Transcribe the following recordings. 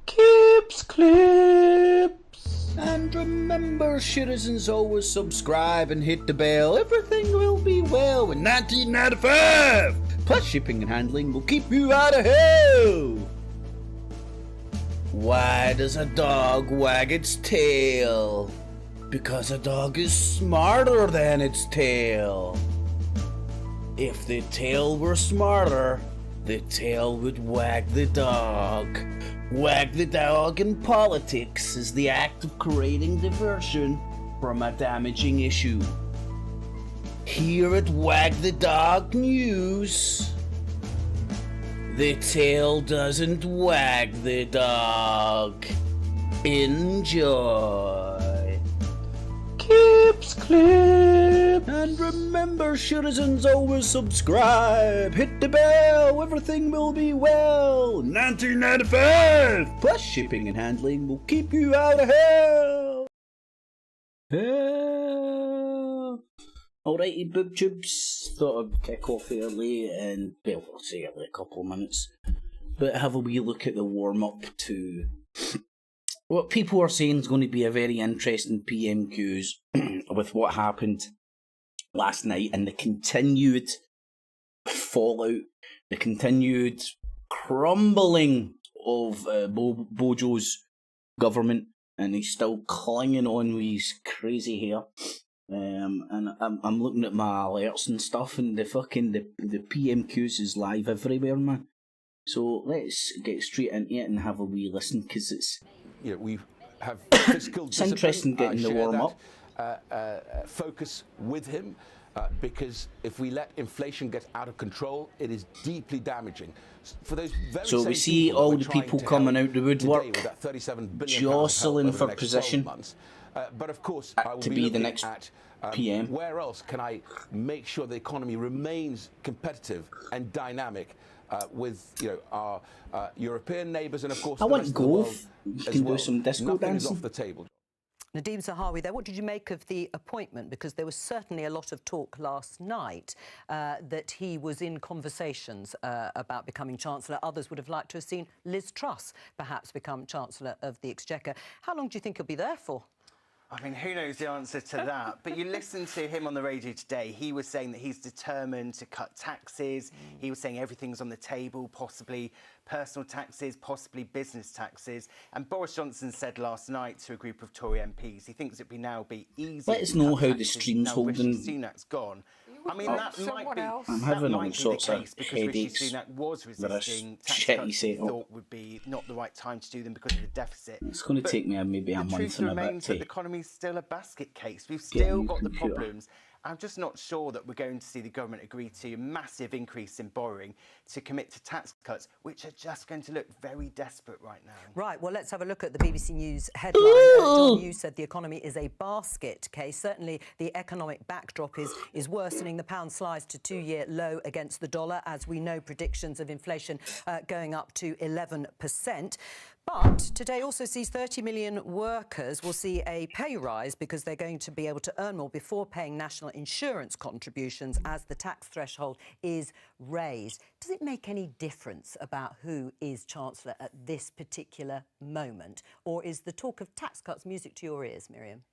Clips, clips. And remember, citizens, always subscribe and hit the bell. Everything will be well in 1995. Plus, shipping and handling will keep you out of hell. Why does a dog wag its tail? Because a dog is smarter than its tail. If the tail were smarter, the tail would wag the dog. Wag the dog in politics is the act of creating diversion from a damaging issue. Here at Wag the Dog News, the tail doesn't wag the dog. Enjoy. Clips, clips. And remember, citizens, always subscribe. Hit the bell, everything will be well. 1995. Plus, shipping and handling will keep you out of hell. Hell. Alrighty, boob tubes. Thought I'd kick off early and, well, I'll say it in a couple of minutes. But have a wee look at the warm-up to what people are saying is going to be a very interesting PMQs with what happened last night and the continued fallout, the continued crumbling of Bojo's government, and he's still clinging on with his crazy hair. And I'm looking at my alerts and stuff, and the PMQs is live everywhere, man. So let's get straight into it and have a wee listen, because it's we have fiscal it's interesting getting the warm up. Focus with him, because if we let inflation get out of control, it is deeply damaging. For those very so we see all the people coming out the woodwork, jostling for position but of course, I will to be the next at, PM. Where else can I make sure the economy remains competitive and dynamic with our European neighbours and of course I the want rest of the world You as can well. do some disco Nothing dancing. is off the table. Nadeem Zahawi there, what did you make of the appointment? Because there was certainly a lot of talk last night that he was in conversations about becoming Chancellor. Others would have liked to have seen Liz Truss perhaps become Chancellor of the Exchequer. How long do you think he'll be there for? I mean, who knows the answer to that? But you listen to him on the radio today. He was saying that he's determined to cut taxes. He was saying everything's on the table, possibly personal taxes, possibly business taxes. And Boris Johnson said last night to a group of Tory MPs, he thinks it'd now be easy. Let us know how the stream's holding. Sunak's gone. I mean, that might be. I'm having all sorts of because Rishi headaches. Sunak was resisting tax shitty cuts he setup. thought would be not the right time to do them because of the deficit. It's going to take me maybe a The month truth and a bit remains that to the economy's still a basket case. We've get a still new got the computer. problems. I'm just not sure that we're going to see the government agree to a massive increase in borrowing to commit to tax cuts, which are just going to look very desperate right now. Right, well, let's have a look at the BBC News headline. John, you said the economy is a basket case. Certainly, the economic backdrop is worsening. The pound slides to two-year low against the dollar, as we know predictions of inflation going up to 11%. But today also sees 30 million workers will see a pay rise because they're going to be able to earn more before paying national insurance contributions as the tax threshold is raised. Does it make any difference about who is Chancellor at this particular moment? Or is the talk of tax cuts music to your ears, Miriam?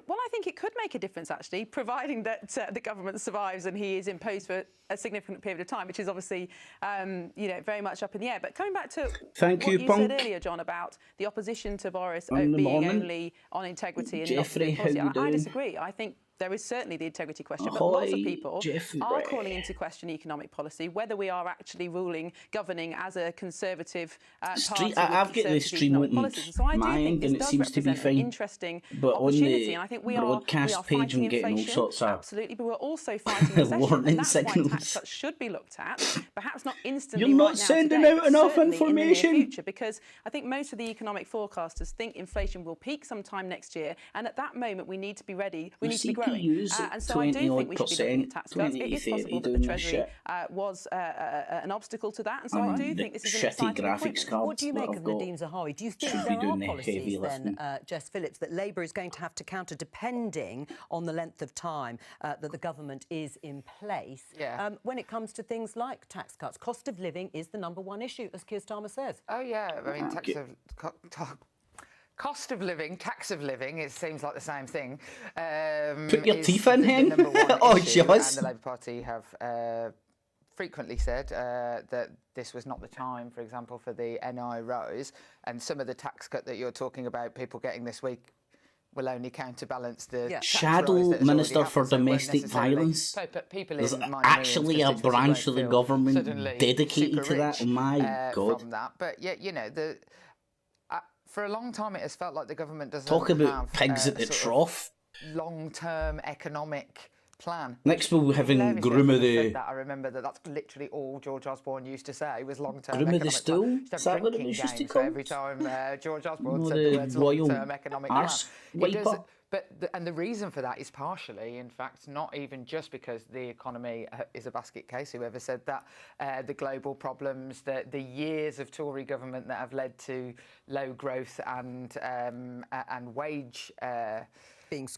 Well, I think it could make a difference, actually, providing that the government survives and he is in post for a significant period of time, which is obviously, very much up in the air. But coming back to what you said earlier, John, about the opposition to Boris being only on integrity and not policy, I disagree. I think there is certainly the integrity question, but lots of people are calling into question economic policy, whether we are actually governing as a conservative party. I've got the stream opened So I do my think end this and it does seems to be represent fine. an interesting But on opportunity, the and I think we broadcast are page fighting I'm getting all inflation, sorts of absolutely, but we're also fighting recession, warning and that's why signals. tax cuts should be looked at, perhaps not instantly. You're not right now sending today, out but enough certainly information. in the near future, because I think most of the economic forecasters think inflation will peak sometime next year, and at that moment we need to be ready. We need to be growing. use it, and so I do think we should be looking at tax cuts. 20, It is 30 possible that the doing this Treasury shit. was an obstacle to that, and so I do think this is an Shitty exciting graphics appointment. cards What do you that make I've of got Nadeem Zahawi? Do you think should be there are doing the heavy policies lifting. then, Jess Phillips, that Labour is going to have to counter depending on the length of time that the government is in place when it comes to things like tax cuts? Cost of living is the #1 issue, as Keir Starmer says. Oh, yeah. I mean, cost of living, tax of living, it seems like the same thing. Put your teeth in, the number one Oh, issue, yes. and the Labour Party have frequently said that this was not the time, for example, for the NI rise, and some of the tax cut that you're talking about, people getting this week, will only counterbalance the tax Shadow rise that has Minister already for happened, so it won't Domestic necessarily Violence. put people There's in minor actually millions a constituencies branch won't of the feel government suddenly dedicated super to that. rich, My God. from that. But yeah, you know, for a long time it has felt like the government doesn't Talk about have pigs at the trough. long-term economic plan. Next we'll be having Groom of the... I remember that's literally all George Osborne used to say, was long-term Groom of the economic stool? plan. Is that what it Drinking was used to games call? every time George Osborne No, said the the words royal long-term economic plan. arse It does, wiper. and the reason for that is partially, in fact, not even just because the economy is a basket case, whoever said that, the global problems, the years of Tory government that have led to low growth and wage Being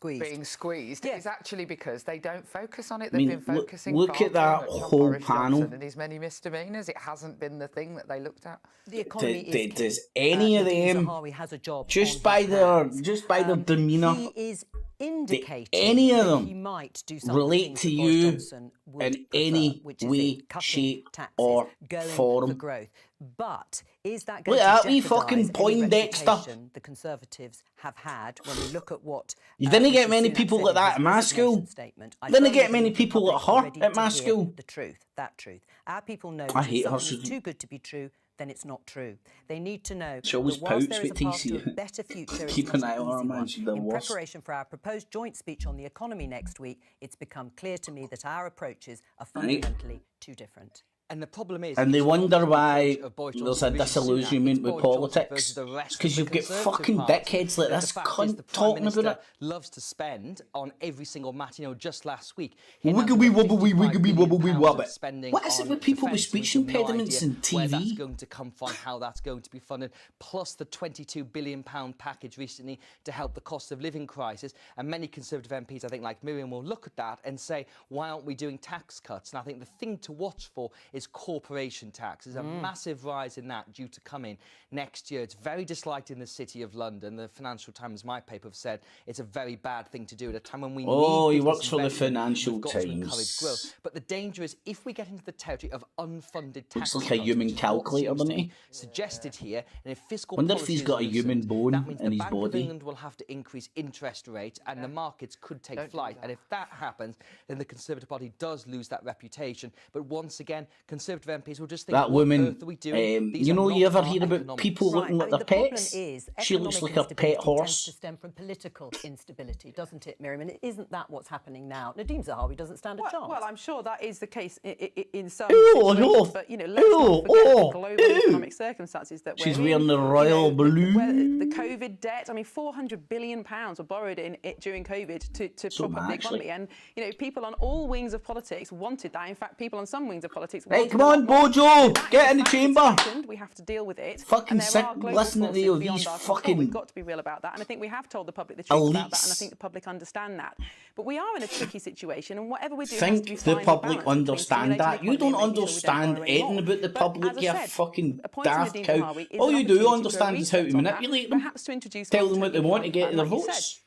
squeezed. is actually because they don't focus on it. They've been focusing look far at that too much on whole Boris panel. Johnson and his many misdemeanours. It hasn't been the thing that they looked at. The economy is Does any of Nadeem them, Zahawi has a job just on by his their hands. demeanour, He is indicating any of that them he might do something relate to that Boris you Johnson would in prefer, any which is way, it, cutting shape, taxes, or going form? for growth. But is that going Look to at that wee jeopardise fucking any Poindexter. reputation the Conservatives have had when we look at what... You didn't get Rishi many Sunak people said like in that his at my resignation school. statement? I Didn't firmly get many believe the people like public are her ready at my to hear school. the truth, that truth. Our people know I that hate if her. something is too good to be true, then it's not true. They need to know She always that whilst pouts there is a with path to TC. a better future, Keep it's an not eye an on her, easy man. one. She's the In worst. preparation for our proposed joint speech on the economy next week, it's become clear to me that our approaches are fundamentally too different. And the problem is, And they wonder why Boris there's a Johnson, Rishi Sunak, disillusionment it's with Boris Johnson politics. versus the rest It's because of you've the got Conservative fucking Party. dickheads like But this the fact is, cunt the Prime talking Minister about it. loves to spend on every single matter. You know, just last week, Wiggly wobbly, wiggly wobbly wobbly. spending. What is it with people with speech impediments and Where that's TV? going to come from, how that's going to be funded, plus the £22 billion package recently to help the cost of living crisis. And many Conservative MPs, I think, like Miriam, will look at that and say, why aren't we doing tax cuts? And I think the thing to watch for is corporation tax. There's a massive rise in that due to come in next year. It's very disliked in the City of London. The Financial Times, my paper, have said it's a very bad thing to do at a time when we Oh, need he business works for the investment. Financial We've got to encourage Times. growth. But the danger is if we get into the territory of unfunded tax Looks like a cuts, human which is what calculator, seems to doesn't be he? suggested here, and if fiscal Wonder if policy he's is got a human loosened, bone that means in the his Bank of body. England will have to increase interest rates, and the markets could take flight. And if that happens, then the Conservative Party does lose that reputation. But once again, Conservative MPs will just think, That what on woman, earth are we doing? These you are know, not you ever our hear about economics. people looking I at mean, their the problem pets? is She looks economic like a pet instability tends to horse. stem from political instability, doesn't it, Miriam? And isn't that what's happening now? Nadeem Zahawi doesn't stand a chance. Well, I'm sure that is the case in some Ew, situations, no. but let's not forget the global economic circumstances that we're She's in. wearing the royal blue. The COVID debt. I mean, £400 billion were borrowed in it during COVID to So prop up the actually. economy, and people on all wings of politics wanted that. In fact, people on some wings of politics. Hey, wanted come a lot on, more. Bojo, That get is in a the fact. chamber. It's happened. We have to deal with it. Fucking and there sick are global listening to forces you, beyond these our control. fucking We've got to be real about that, and I think we have told the public the truth about that, and I elites. think the public understand that. But we are in a tricky situation, and whatever we do, Think has to be the finding a public balance between understand stimulating that? the You economy don't and making sure we don't understand borrow any anything more. about the But public, as I you said, fucking appointing daft Nadeem cow. Zahawi is All an you do opportunity for a understand is how to reset on that, manipulate them. perhaps to introduce Tell them what they long-term want to get economic their plan, like you votes. said.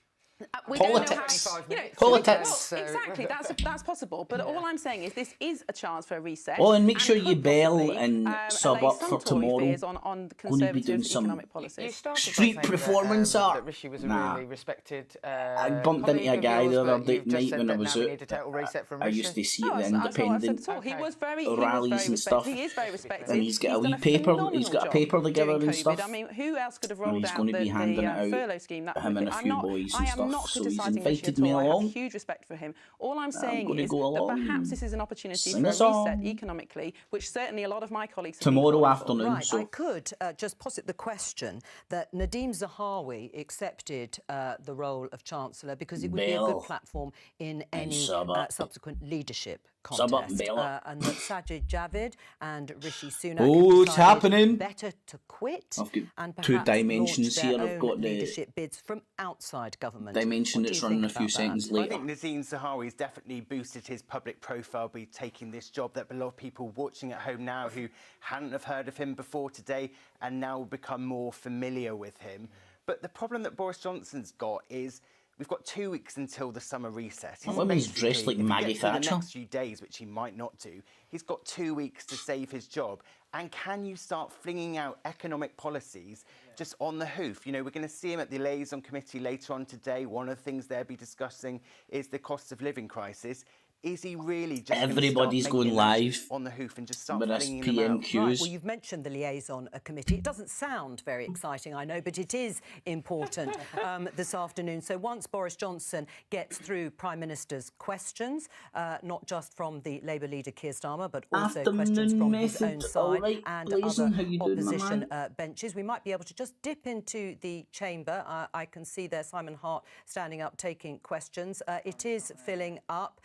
We don't know Politics. how, Politics. Well, exactly, that's possible. But all I'm saying is this is a chance for a reset. Well, and make sure you could bail possibly, and sub allay up some for Tory tomorrow. fears on Gonna be Conservative doing some economic policies. street performance art. That Rishi was a Nah. really respected. I bumped into a guy the other night when I was out. I used to see No, the that's what I said independent before. He was very rallies and stuff. He is very respected. And he's got a done wee paper. phenomenal He's got a job paper together during and COVID. stuff. I mean, who else could have And rolled he's out going to be handing it the out. furlough scheme? That Him and a quickly? few boys and I am stuff. I'm not so he's criticising Rishi invited at me all. I along. have huge respect for him. All I'm saying gonna is go that along. perhaps this is an opportunity Sing for a a song. reset economically, which certainly a lot of my colleagues have Tomorrow been calling afternoon. Right, So I could just posit the question that Nadeem Zahawi accepted the role of Chancellor because it would be a good platform in any subsequent leadership contest. And that Sajid Javid and Rishi Sunak have it's happening. Better to quit I've got and perhaps two dimensions launch here. their I've own got the leadership bids from outside government. dimension What do that's you running a think few about seconds that? I later. think Nadeem Zahawi's definitely boosted his public profile by taking this job. That a lot of people watching at home now who hadn't have heard of him before today and now become more familiar with him. But the problem that Boris Johnson's got is we've got 2 weeks until the summer recess. That woman's dressed like Maggie Thatcher. The next few days, which he might not do, he's got 2 weeks to save his job. And can you start flinging out economic policies just on the hoof? You know, we're going to see him at the liaison committee later on today. One of the things they'll be discussing is the cost of living crisis. Is he really just everybody's going live on the hoof and just start with us flinging them out? PMQs? Right, well, you've mentioned the liaison committee. It doesn't sound very exciting, I know, but it is important this afternoon. So once Boris Johnson gets through Prime Minister's questions, not just from the Labour leader Keir Starmer, but also questions from his own side and other opposition benches, we might be able to just dip into the chamber. I can see there Simon Hart standing up taking questions. It is filling up.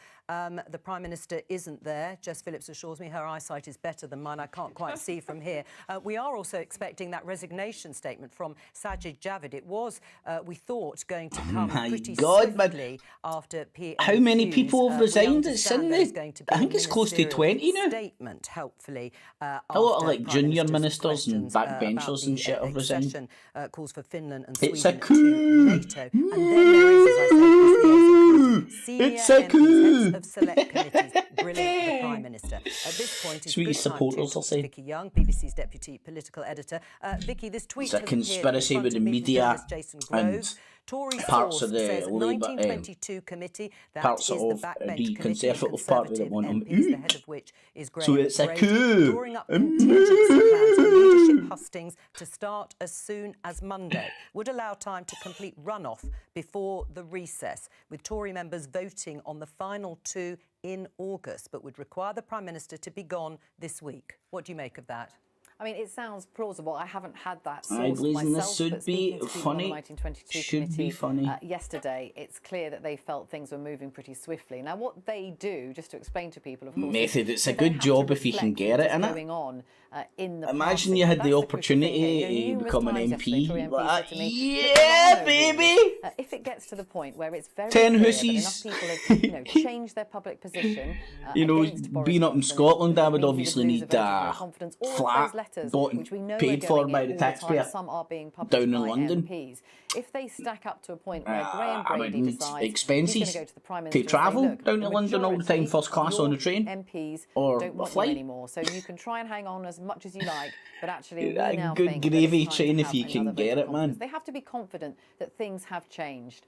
The Prime Minister isn't there. Jess Phillips assures me her eyesight is better than mine. I can't quite see from here. We are also expecting that resignation statement from Sajid Javid. It was, we thought, going to come pretty swiftly after PMQs. How many people have resigned? It's in the, I think it's close to 20 now. Statement, hopefully. A lot of like junior ministers and backbenchers and shit have resigned. Calls for Finland and It's Sweden a coup. to NATO. And then there is, as I say, It's a coup. of select committees grilling the Prime Minister. At this point, it's Sweet good supporters, time I'll to say. Vicky Young, BBC's deputy political editor. Vicky, this tweet It's a has appeared in conspiracy front with the of me from media journalist Jason Grove. and Tory parts source of the says Labour, 1922 committee, that parts is the of backbench the committee of Conservative Party that Conservative want him MPs, the out. head of which is Graham So it's a Brady, coup. drawing up contingency plans for leadership hustings to start as soon as Monday. Would allow time to complete runoff before the recess, with Tory members voting on the final two in August, but would require the Prime Minister to be gone this week. What do you make of that? I mean, it sounds plausible. I haven't had that I source believe myself, this should but be speaking to people on the funny. 1922 Should be committee funny. Yesterday, it's clear that they felt things were moving pretty swiftly. Now, what they do, just to explain to people, of course, Method, it's a they good have job to if you can reflect get it, what's innit? going on in the Imagine party. you had That's the crucial thing opportunity here. to Numerous become an times yesterday, MP. Tory MPs Like, said to me, yeah, "Look, baby! If it gets to the point where it's very 10 clear hussies. that enough people have, changed their public position, You know, against Boris being up in Johnson, Scotland, I it would means he obviously lose need a vote of no a confidence. All of flat those letters, bought and which we know paid are for going by in the all the time, taxpayer some are being published down in by London. MPs. If they stack up to a point where Graham I would Brady need decides expenses he's going to go to the Prime to Minister travel and say, down to London all the time, first class on the train, MPs or don't a want flight. you anymore. So you can try and hang on as much as you like, but actually we A now good think that gravy it's time train to if have you can another vote get of it, man. confidence. They have to be confident that things have changed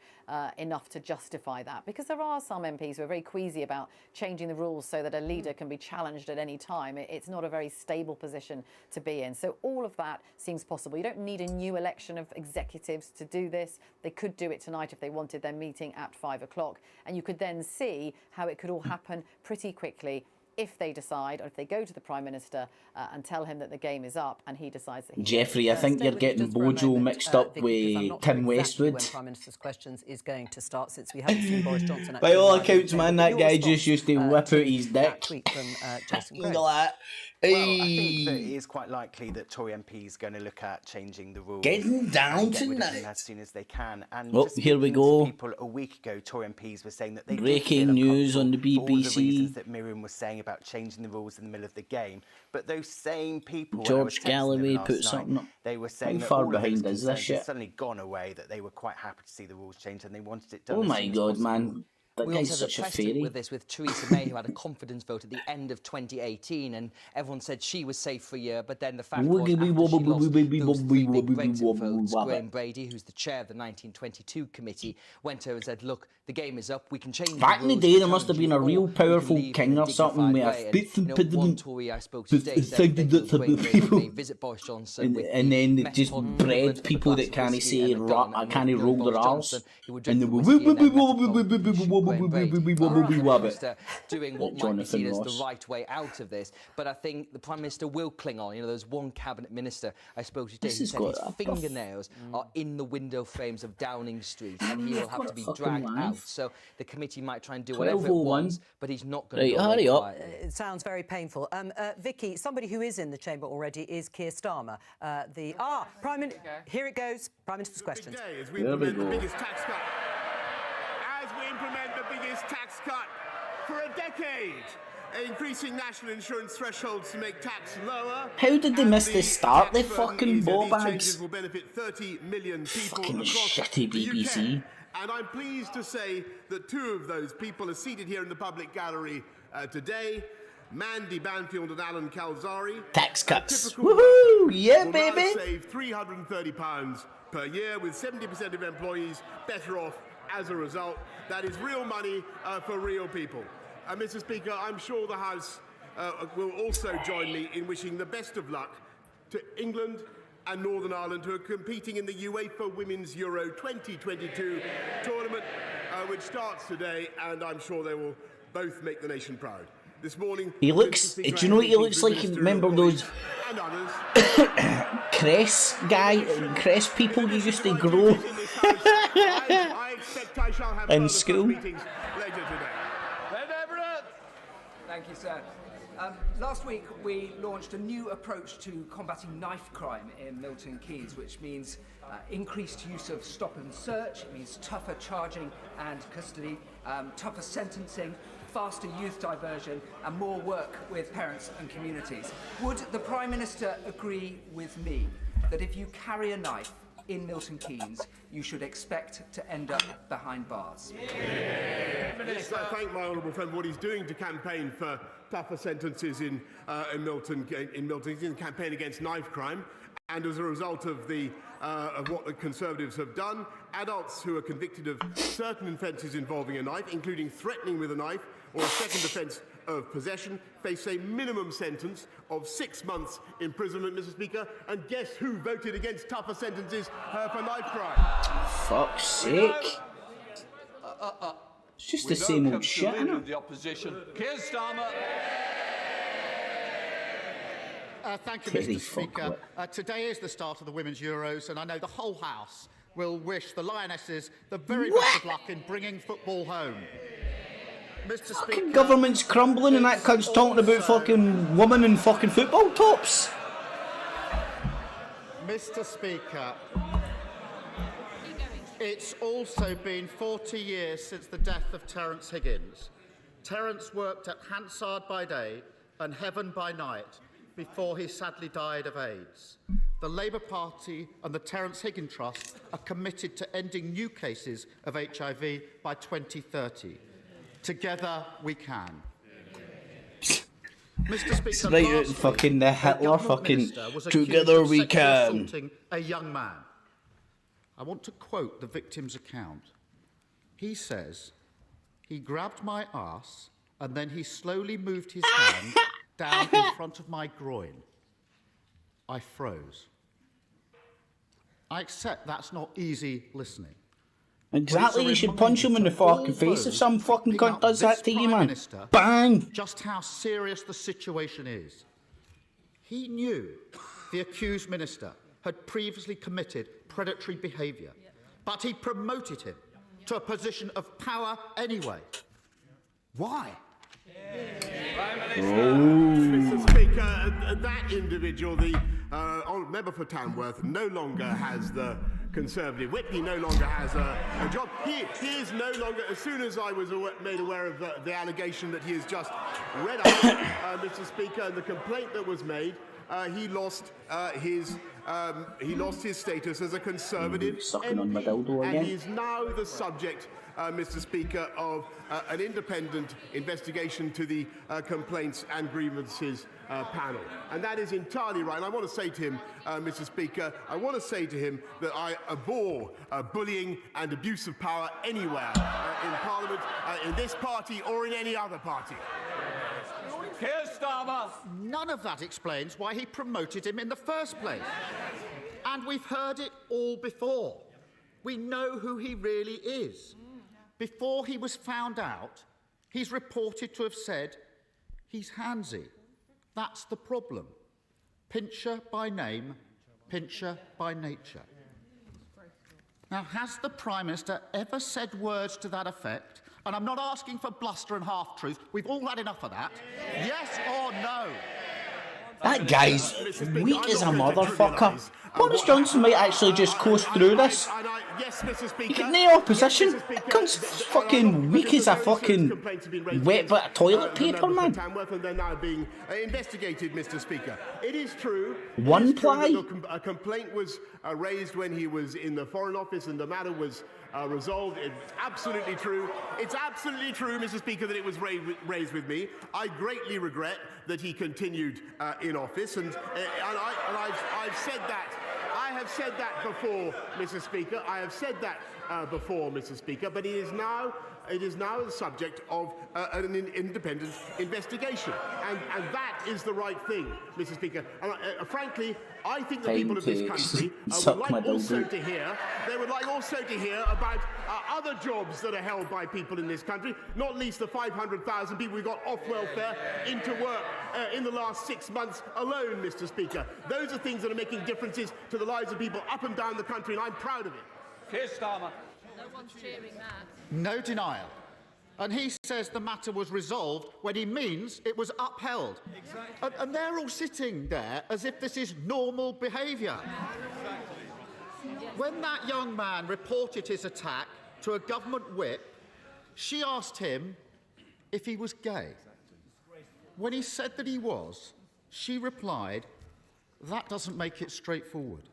enough to justify that, because there are some MPs who are very queasy about changing the rules so that a leader can be challenged at any time. It's not a very stable position to be in. So all of that seems possible. You don't need a new election of executives to do this. They could do it tonight if they wanted their meeting at 5 o'clock. And you could then see how it could all happen pretty quickly if they decide, or if they go to the Prime Minister and tell him that the game is up, and he decides that he Jeffrey, I think Stay you're with us getting just for a Bojo moment, mixed up Vicky, because I'm with not Tim sure exactly Westwood. when Prime Minister's questions is going to start, since we haven't seen Boris Johnson. By all actually accounts, man, that Your guy response, just used to whip out his that dick. tweet from Jason Grove. Well, I think that it is quite likely that Tory MPs are going to look at changing the rules. Getting down and get rid of them tonight. as soon as they can. And Oh, just here we speaking to go. people a week ago, Tory MPs were saying that they Breaking did feel news on the uncomfortable for all the BBC. reasons that Miriam was saying about changing the rules in the middle of the game. But those same people, when I George was texting them Galloway last put night, something up. they were saying How that far all of those behind is this concerns shit? had suddenly gone away, that they were quite happy to see the rules change and they wanted it done Oh as my soon as god, possible. man. That we guy's also have such a a precedent fairy. with this with Theresa May, who had a confidence vote at the end of 2018, and everyone said she was safe for a year, but then the fact was, after she lost those 3 big Brexit votes, Graham Brady, who's the chair of the 1922 committee, went to her and said, look, the game is up, we can change Back the in the rules, day, we there must have been a challenge you, real or we can powerful leave in king a or something with dignified a way. bit And, and one Tory I spoke to today said they would Graham Brady may visit Boris Johnson with and then they just Metropolitan bred equivalent of a people glass that of can't whiskey say and a gun, and can't knowing roll Boris their Johnson, arse, he would and drink they the whiskey and then Metropolitan Brady. Prime Minister doing what might be seen as the right way out of this, but I think the Prime Minister will cling on. You know, there's one cabinet minister I spoke to today who said his fingernails are in the window frames of Downing Street, and he will have to be dragged out. So the committee might try and do whatever it wants, but he's not going to go away quietly. It sounds very painful. Vicky, somebody who is in the chamber already is Keir Starmer. Prime Minister. Here it goes. Prime Minister's questions. As we implement the biggest tax cut. As we implement the biggest tax cut for a decade. Increasing national insurance thresholds to make tax lower. How did they miss the start? They fucking ball bags. Changes will benefit 30 million people fucking across shitty BBC. the UK. And I'm pleased to say that 2 of those people are seated here in the public gallery today. Mandy Banfield and Alan Calzari. Tax cuts. Woohoo! Yeah, baby. Now save £330 per year, with 70% of employees better off as a result. That is real money for real people. Mr. Speaker, I'm sure the House will also join me in wishing the best of luck to England and Northern Ireland, who are competing in the UEFA Women's Euro 2022 tournament, which starts today, and I'm sure they will both make the nation proud. This morning, he looks. Do you know what he looks like? Remember those cress people you used to grow in school? Thank you, sir. Last week, we launched a new approach to combating knife crime in Milton Keynes, which means increased use of stop and search. It means tougher charging and custody, tougher sentencing, faster youth diversion, and more work with parents and communities. Would the Prime Minister agree with me that if you carry a knife in Milton Keynes, you should expect to end up behind bars? Yes, I thank my honourable friend for what he's doing to campaign for tougher sentences in Milton Keynes, in campaign against knife crime. And as a result of what the Conservatives have done, adults who are convicted of certain offences involving a knife, including threatening with a knife or a second offence of possession, face a minimum sentence of 6 months imprisonment, Mr. Speaker. And guess who voted against tougher sentences for knife crime? Fuck's sake. It's just the same old shit, isn't it? The opposition. Keir Starmer. Thank you, Mr. Speaker. Today is the start of the Women's Euros, and I know the whole House will wish the Lionesses the very best of luck in bringing football home. Mr. Fucking government's crumbling and that cunt's talking about fucking women in fucking football tops. Mr. Speaker, it's also been 40 years since the death of Terence Higgins. Terence worked at Hansard by day and Heaven by night before he sadly died of AIDS. The Labour Party and the Terence Higgins Trust are committed to ending new cases of HIV by 2030. Together we can. Mr. Speaker, it's like fucking the Hitler fucking together we can. Assaulting a young man. I want to quote the victim's account. He says, "He grabbed my arse and then he slowly moved his hand down in front of my groin. I froze." I accept that's not easy listening. Exactly, you should punch him in the fucking face if some fucking cunt does that to you, man. Bang! Just how serious the situation is. He knew the accused minister had previously committed predatory behaviour, but he promoted him to a position of power anyway. Why? Mr. Speaker, that individual, the member for Tamworth, no longer has the Conservative whip. He no longer has a job. He is no longer, as soon as I was made aware of the allegation that he has just read out, Mr. Speaker, and the complaint that was made, he lost his status as a Conservative MP, and he is now the subject, Mr. Speaker, of an independent investigation to the Complaints and Grievances panel. And that is entirely right. And I want to say to him, Mr. Speaker, I want to say to him that I abhor bullying and abuse of power anywhere in Parliament, in this party or in any other party. Keir Starmer. None of that explains why he promoted him in the first place. And we've heard it all before. We know who he really is. Before he was found out, he's reported to have said he's handsy. That's the problem. Pincher by name, pincher by nature. Now, has the Prime Minister ever said words to that effect? And I'm not asking for bluster and half-truth. We've all had enough of that. Yes or no? That guy's weak as a motherfucker. Boris Johnson might actually just coast through this. He get no opposition. That cunt's fucking weak as a fucking wet bit of toilet paper, man. And they're now being investigated, Mr. Speaker. It is true. One ply. A complaint was raised when he was in the Foreign Office, and the matter was resolved. It's absolutely true. It's absolutely true, Mr. Speaker, that it was raised with me. I greatly regret that he continued in office, and I've said that. I have said that before, Mr. Speaker. I have said that before, Mr. Speaker. But it is now the subject of an independent investigation, and that is the right thing, Mr. Speaker. And frankly, I think the people of this country would like also to hear. They would like also to hear about other jobs that are held by people in this country, not least the 500,000 people we got off welfare into work in the last 6 months alone, Mr. Speaker. Those are things that are making differences to the lives of people up and down the country, and I'm proud of it. Keir Starmer. No one's cheering that. No denial. And he says the matter was resolved when he means it was upheld. Exactly. And they're all sitting there as if this is normal behaviour. Exactly. When that young man reported his attack to a government whip, she asked him if he was gay. When he said that he was, she replied, "That doesn't make it straightforward."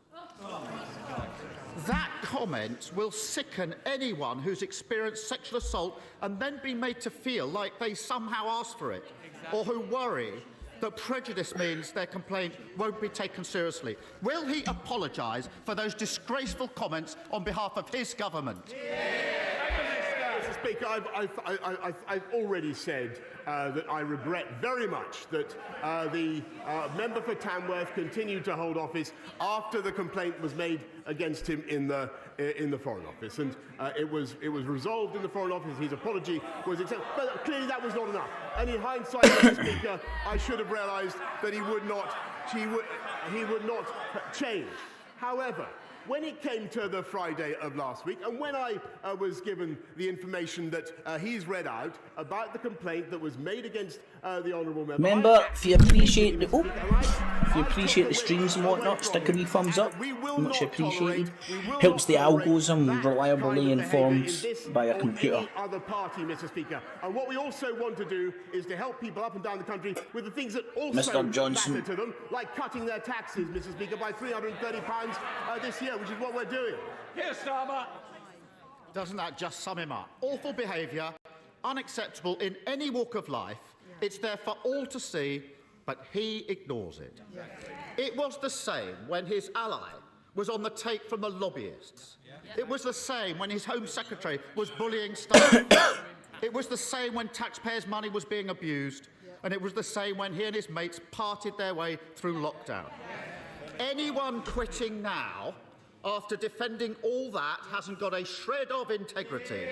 That comment will sicken anyone who's experienced sexual assault and then been made to feel like they somehow asked for it, or who worry that prejudice means their complaint won't be taken seriously. Will he apologise for those disgraceful comments on behalf of his government? Mr. Speaker, I've already said that I regret very much that the member for Tamworth continued to hold office after the complaint was made against him in the Foreign Office, and it was resolved in the Foreign Office. His apology was accepted, but clearly that was not enough. And in hindsight, Mr. Speaker, I should have realised that he would not change. However, when it came to the Friday of last week, and when I was given the information that he's read out about the complaint that was made against the honourable member... Remember, if you appreciate the streams and whatnot, stick a wee thumbs up. Much appreciated. Helps the algorithm reliably informed by a computer. Other party, Mr. Speaker. And what we also want to do is to help people up and down the country with the things that also matter to them, like cutting their taxes, Mr. Speaker, by £330 this year, which is what we're doing. Keir Starmer. Doesn't that just sum him up? Awful behaviour, unacceptable in any walk of life. It's there for all to see, but he ignores it. It was the same when his ally was on the take from the lobbyists. It was the same when his Home Secretary was bullying staff. It was the same when taxpayers' money was being abused. And it was the same when he and his mates parted their way through lockdown. Anyone quitting now, after defending all that, hasn't got a shred of integrity.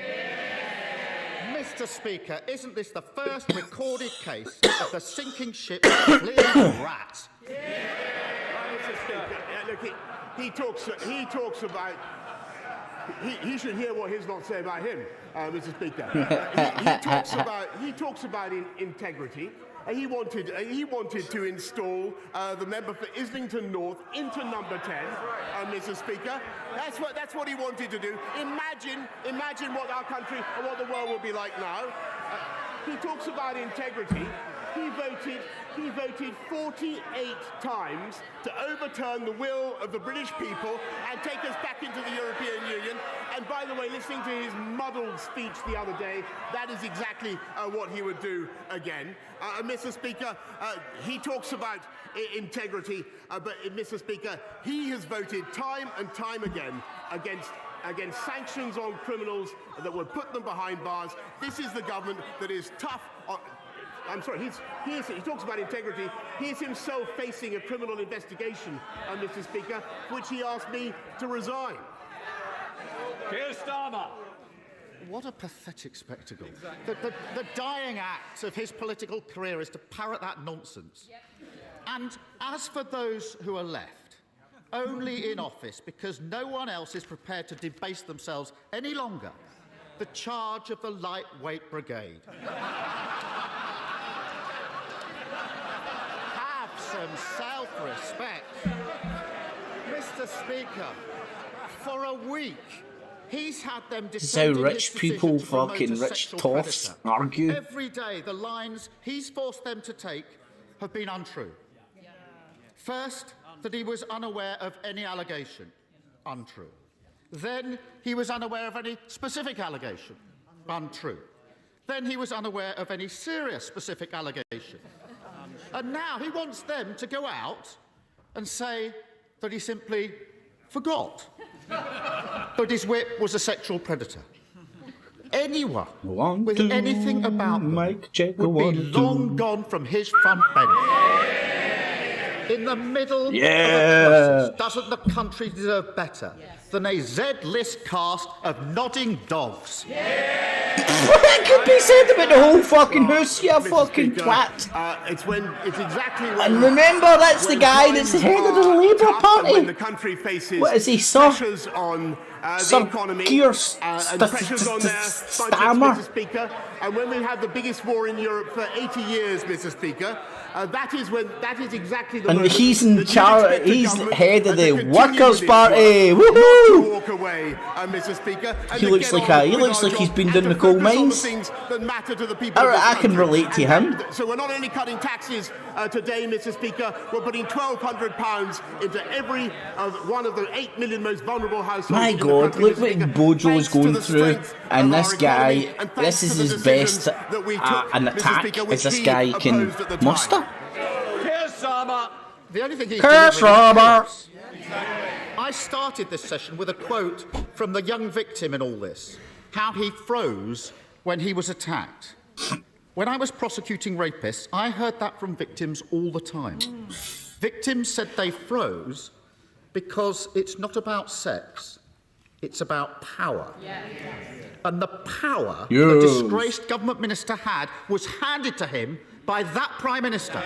Mr. Speaker, isn't this the first recorded case of the sinking ship clearing rats? Mr. Speaker, look, he talks about... He should hear what he's not saying about him, Mr. Speaker. He talks about integrity. He wanted to install the member for Islington North into number 10, Mr. Speaker. That's what he wanted to do. Imagine what our country and what the world will be like now. He talks about integrity. He voted he voted 48 times to overturn the will of the British people and take us back into the European Union. And by the way, listening to his muddled speech the other day, that is exactly what he would do again. Mr. Speaker, he talks about integrity, but Mr. Speaker, he has voted time and time again against sanctions on criminals that would put them behind bars. This is the government that is tough on... I'm sorry, he talks about integrity. He is himself facing a criminal investigation, Mr. Speaker, which he asked me to resign. Keir Starmer. What a pathetic spectacle. The dying act of his political career is to parrot that nonsense. Yep. And as for those who are left, only in office because no one else is prepared to debase themselves any longer, the charge of the lightweight brigade. Some self-respect. Mr. Speaker, for a week, he's had them This is how rich people, fucking rich toffs, argue. Every day, the lines he's forced them to take have been untrue. First, that he was unaware of any allegation. Untrue. Then, he was unaware of any specific allegation. Untrue. Then, he was unaware of any serious specific allegation. And now he wants them to go out and say that he simply forgot that his whip was a sexual predator. Anyone with anything about them would be long gone from his front bench. In the middle of the crisis, doesn't the country deserve better than a Z-list cast of nodding dogs? That could be said about the whole fucking house, you fucking twat. It's exactly when... And remember, that's the guy that's the head of the Labour Party. When the country faces what is he, sir? Pressures on the economy and pressures on their budgets, Mr. Speaker. And when we have the biggest war in Europe for 80 years, Mr. Speaker, that is exactly the and moment he's in charge. He's head of the Workers' Party. Woohoo! Not to walk away, Mr. Speaker. He looks like he's been down the coal mines. I can relate to him. So we're not only cutting taxes today, Mr. Speaker. We're putting £1,200 into every one of the 8 million most vulnerable households. My God, look what Bojo's going through, and this guy. This is his best an attack as this guy can muster. The only thing I started this session with a quote from the young victim in all this, how he froze when he was attacked. When I was prosecuting rapists, I heard that from victims all the time. Victims said they froze because it's not about sex, it's about power. And the power the disgraced government minister had was handed to him by that Prime Minister.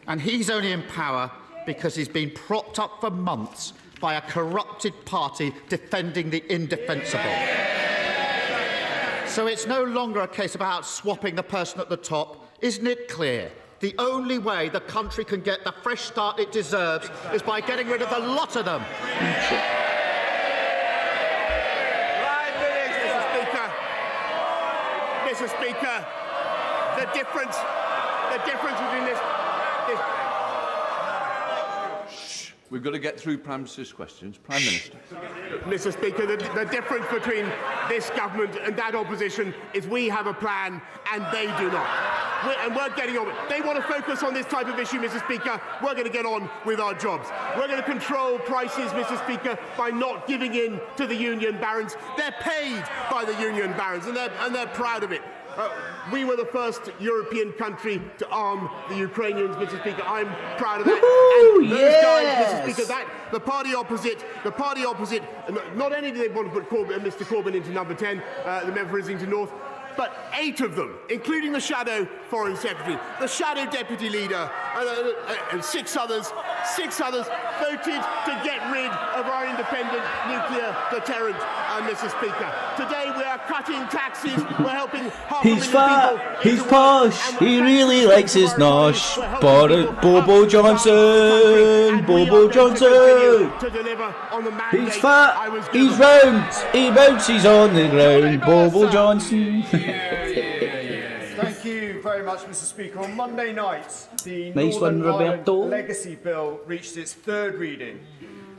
And he's only in power because he's been propped up for months by a corrupted party defending the indefensible. So it's no longer a case about swapping the person at the top. Isn't it clear? The only way the country can get the fresh start it deserves is by getting rid of the lot of them. Mr. Speaker, the difference between this... We've got to get through Prime Minister's questions. Prime Minister. Mr. Speaker, the difference between this government and that opposition is we have a plan and they do not. We're getting on. They want to focus on this type of issue, Mr. Speaker. We're going to get on with our jobs. We're going to control prices, Mr. Speaker, by not giving in to the union barons. They're paid by the union barons, and they're proud of it. We were the first European country to arm the Ukrainians, Mr. Speaker. I'm proud of that. Woo-hoo, and those guys, Mr. Speaker, the party opposite, not only do they want to put Mr. Corbyn into number 10, the member for Islington North, but 8 of them, including the shadow foreign secretary, the shadow deputy leader, and 6 others, voted to get rid of our independent nuclear deterrent, Mr. Speaker. Today we are cutting taxes, we're helping half He's fat, he's posh, he really likes his nosh. Bobo Johnson, Bobo Johnson. He's fat, he's round, he bounces on the ground. Bobo Johnson. Thank you very much. much, Mr. Speaker. On Monday night, the Nice Northern one, Ireland Roberto. Legacy Bill reached its third reading.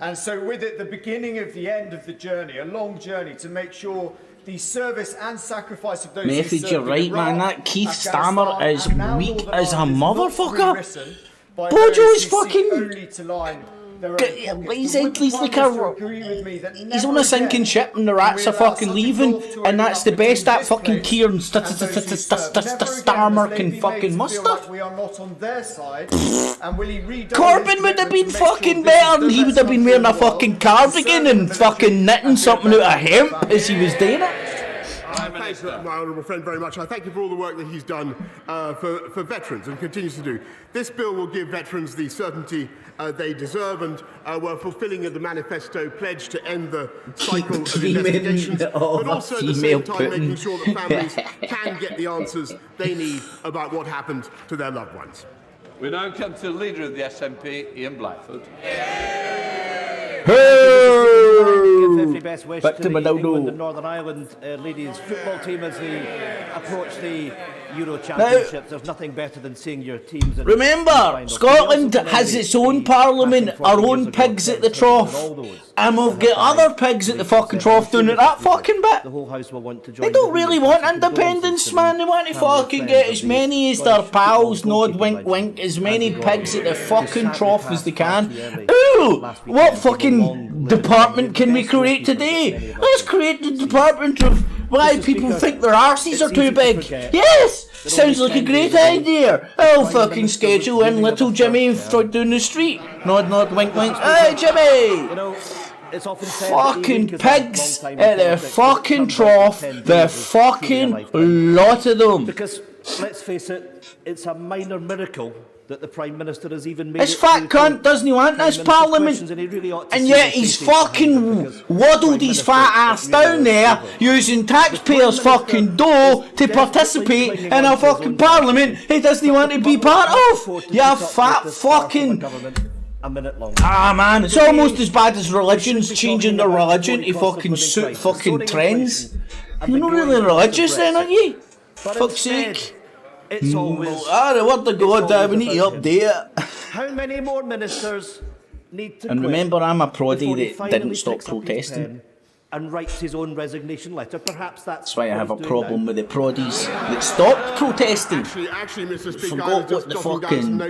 And so with it, the beginning of the end of the journey, a long journey to make sure the service and sacrifice of those who Method, served you're in right, Iraq, man. That Keith Afghanistan, Stammer is and now weak Northern as a Ireland is not motherfucker. rewritten by Bojo's those who seek fucking... only to line their own pockets. He's, But would the he's Prime like Minister a... agree with me that He's on never a sinking again ship and the rats are will we allow fucking such a leaving, gulf to and open that's up the between best that this fucking place Kieran and those who serve? Never again Starmer must they can be fucking made to feel muster. like we are not on their side, and will he redouble his Corbyn would have commitment been to make sure fucking this is better, the and he would best have been country wearing in a the world, fucking and cardigan serve and the fucking knitting military something out of hemp and as he was doing it. Thanks, my honourable friend, very much. I thank you for all the work that he's done for veterans and continues to do. This bill will give veterans the certainty they deserve, and we're fulfilling the manifesto pledge to end the cycle of investigations, but also at the same time making sure that families can get the answers they need about what happened to their loved ones. We now come to the leader of the SNP, Ian Blackford. Every best wish to the England and Northern Ireland ladies football team as they approach the Euro Championships. There's nothing better than seeing your teams. Remember, Scotland has its own parliament, our own pigs at the trough, and we've got other pigs at the fucking trough doing it that fucking bit. The whole house will want to join. They don't really want independence, man. They want to fucking get as many as their pals, nod, wink, wink, as many pigs at the fucking trough as they can. Ooh, what fucking department can we create today? Let's create the department of why people think their arses are too big. Yes, sounds like a great idea. I'll fucking schedule in little Jimmy down the street. Nod, nod, wink, wink. Hey, Jimmy! It's often said fucking pigs at the fucking trough, the fucking lot of them. Because, let's face it, it's a minor miracle that the Prime Minister has even made this fat cunt doesn't want this parliament, and yet he's fucking waddled his fat ass down there using taxpayers' fucking dough to participate in a fucking parliament he doesn't want to be part of. You fat fucking... A minute long. Ah man, it's almost as bad as religions changing their religion to fucking suit fucking trends. You're not really religious then, are you? Fuck's sake. It's always... the word of God, we need to update it. How many more ministers need to And quit remember, I'm a proddy before he that finally didn't stop picks up his protesting. pen and writes his own resignation letter? Perhaps That's why I have a problem with the proddies that stopped protesting. Actually, Mr. Speaker, Forgot what the fucking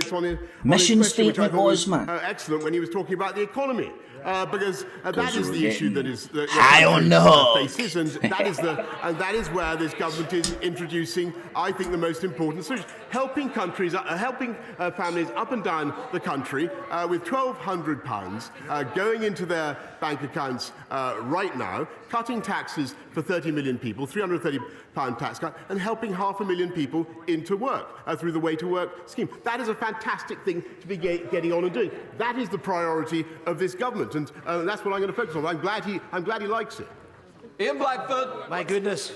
mission statement was, man. Excellent when he was talking about the economy. Because that is the issue that is high on the hook. faces, and that is where this government is introducing, I think, the most important solution: helping countries, helping families up and down the country with £1,200 going into their bank accounts right now, cutting taxes for 30 million people, £330 tax cut, and helping 500,000 people into work through the Way to Work scheme. That is a fantastic thing to be getting on and doing. That is the priority of this government, and that's what I'm going to focus on. I'm glad he likes it. Ian Blackford. My goodness,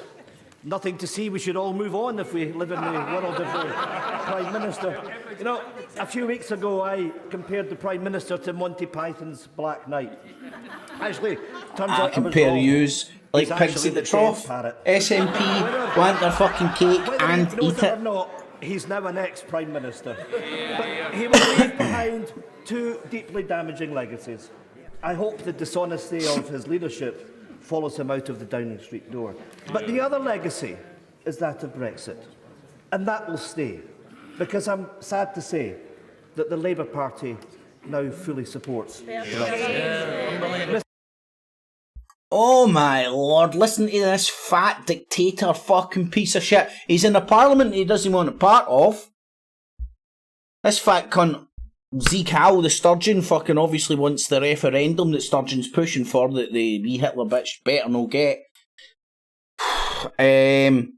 nothing to see. We should all move on if we live in the world of the Prime Minister. You know, a few weeks ago I compared the Prime Minister to Monty Python's Black Knight. Actually, turns out I compare was yous like He's pigs at the trough. SNP want their fucking cake and eat it. Or not, he's now an ex-Prime Minister. But he will leave behind two deeply damaging legacies. I hope the dishonesty of his leadership follows him out of the Downing Street door. But the other legacy is that of Brexit. And that will stay. Because I'm sad to say that the Labour Party now fully supports Brexit. Oh my lord, listen to this fat dictator fucking piece of shit. He's in a parliament he doesn't want a part of. This fat cunt, Zeke Howe, the Sturgeon, fucking obviously wants the referendum that Sturgeon's pushing for that the wee Hitler bitch better no get. And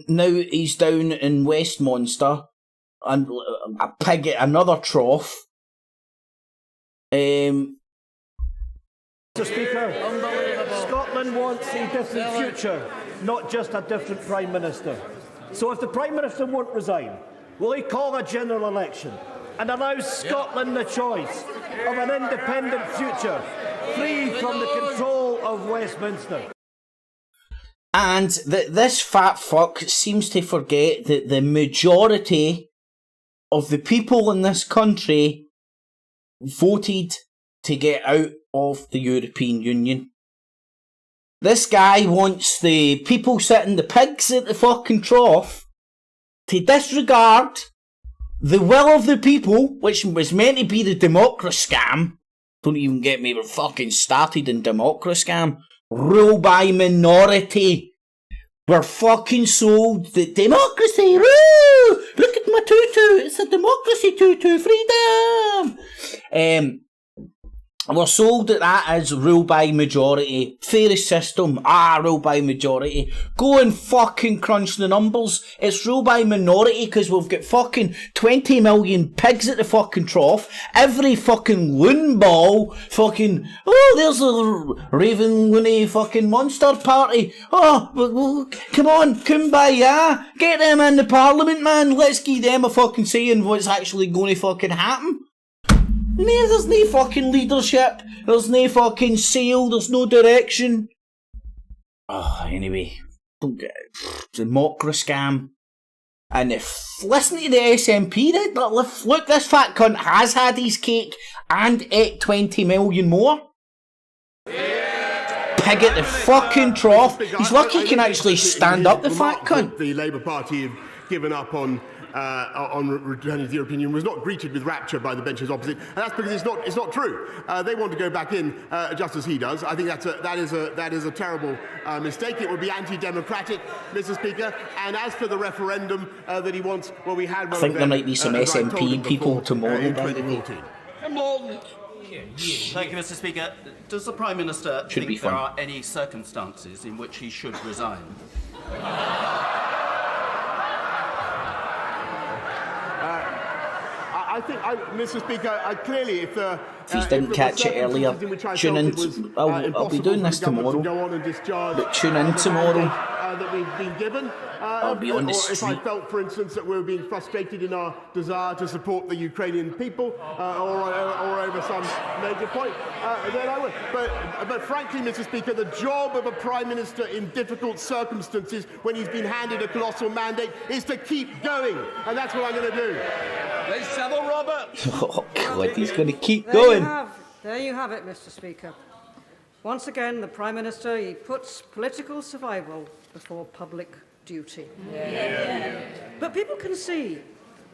now he's down in Westminster and a pig at another trough. Mr. Speaker, Scotland wants a different future, not just a different Prime Minister. So if the Prime Minister won't resign, will he call a general election and allow Scotland the choice of an independent future, free from the control of Westminster? And this fat fuck seems to forget that the majority of the people in this country voted to get out of the European Union. This guy wants the people sitting, the pigs at the fucking trough, to disregard the will of the people, which was meant to be the democracy scam. Don't even get me fucking started in democracy scam. Rule by minority. We're fucking sold the democracy. Woo! Look at my tutu. It's a democracy tutu. Freedom. We're sold that as rule by majority. Fairest system. Rule by majority. Go and fucking crunch the numbers. It's rule by minority because we've got fucking 20 million pigs at the fucking trough. Every fucking loon ball fucking, there's a Raven Looney fucking monster party. Come on, kumbaya. Get them in the parliament, man. Let's give them a fucking say in what's actually going to fucking happen. There's no fucking leadership, there's no fucking sail, there's no direction. Anyway, don't get democracy scam. And listen to the SNP, look, this fat cunt has had his cake and ate 20 million more. Pig at the fucking trough. He's lucky he can actually stand up, the fat cunt. The Labour Party have given up on returning to the European Union was not greeted with rapture by the benches opposite, and that's because it's not true. They want to go back in just as he does. I think that is a terrible mistake. It would be anti-democratic, Mr. Speaker. And as for the referendum that he wants, well, we had one. I think there might be some SNP people tomorrow. Thank you, Mr. Speaker. Does the Prime Minister think there are any circumstances in which he should resign? I think, Mr. Speaker, clearly, if you didn't catch it earlier, tune in. I'll be doing this tomorrow, but tune in tomorrow. That we've been given. I'll be on the street. If I felt, for instance, that we were being frustrated in our desire to support the Ukrainian people, or over some major point, then I would. But frankly, Mr. Speaker, the job of a Prime Minister in difficult circumstances, when he's been handed a colossal mandate, is to keep going, and that's what I'm going to do. Let's settle, Robert. Oh God, he's going to keep going. There you have it, Mr. Speaker. Once again, the Prime Minister, he puts political survival before public duty. Yeah. But people can see,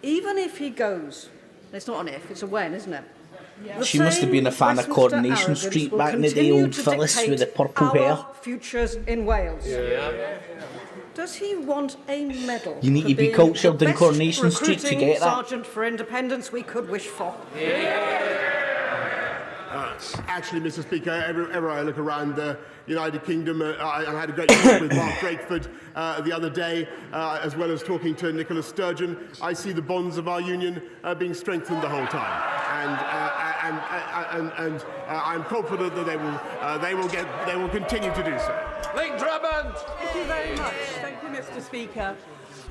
even if he goes, it's not an if, it's a when, isn't it? Yeah. She must have been a fan of Coronation Street back in the day, old Phyllis with the purple hair. Futures in Wales. Yeah. Does he want a medal? You need to be cultured in Coronation Street to get that. Sergeant for independence we could wish for. Actually, Mr. Speaker, everywhere I look around the United Kingdom, I had a great talk with Mark Drakeford the other day, as well as talking to Nicola Sturgeon. I see the bonds of our union being strengthened the whole time, and I'm confident that they will continue to do so. Link Drummond. Thank you very much. Thank you, Mr. Speaker.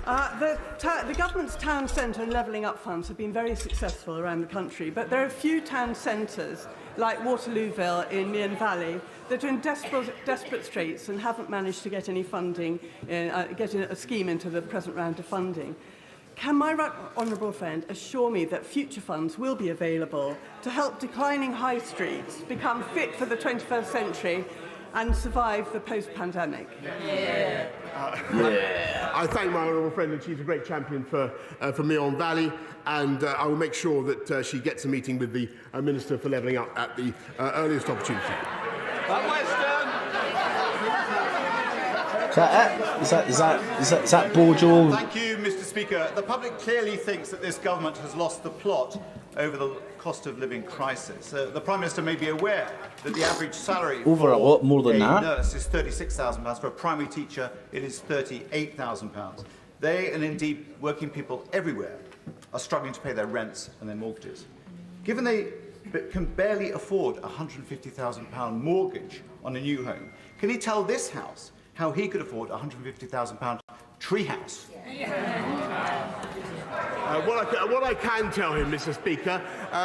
The government's town centre and levelling up funds have been very successful around the country, but there are a few town centres, like Waterlooville in Mearn Valley, that are in desperate straits and haven't managed to get any funding, get a scheme into the present round of funding. Can my honourable friend assure me that future funds will be available to help declining high streets become fit for the 21st century and survive the post-pandemic? I thank my honourable friend, and she's a great champion for Mearn Valley, and I will make sure that she gets a meeting with the Minister for Levelling Up at the earliest opportunity. Is that Bojo? Thank you, Mr. Speaker. The public clearly thinks that this government has lost the plot over the cost of living crisis. The Prime Minister may be aware that the average salary over a lot more than a that. Nurse is £36,000. For a primary teacher, it is £38,000. They, and indeed working people everywhere, are struggling to pay their rents and their mortgages. Given they can barely afford a £150,000 mortgage on a new home, can he tell this House how he could afford a £150,000 treehouse? What I can tell him, Mr. Speaker,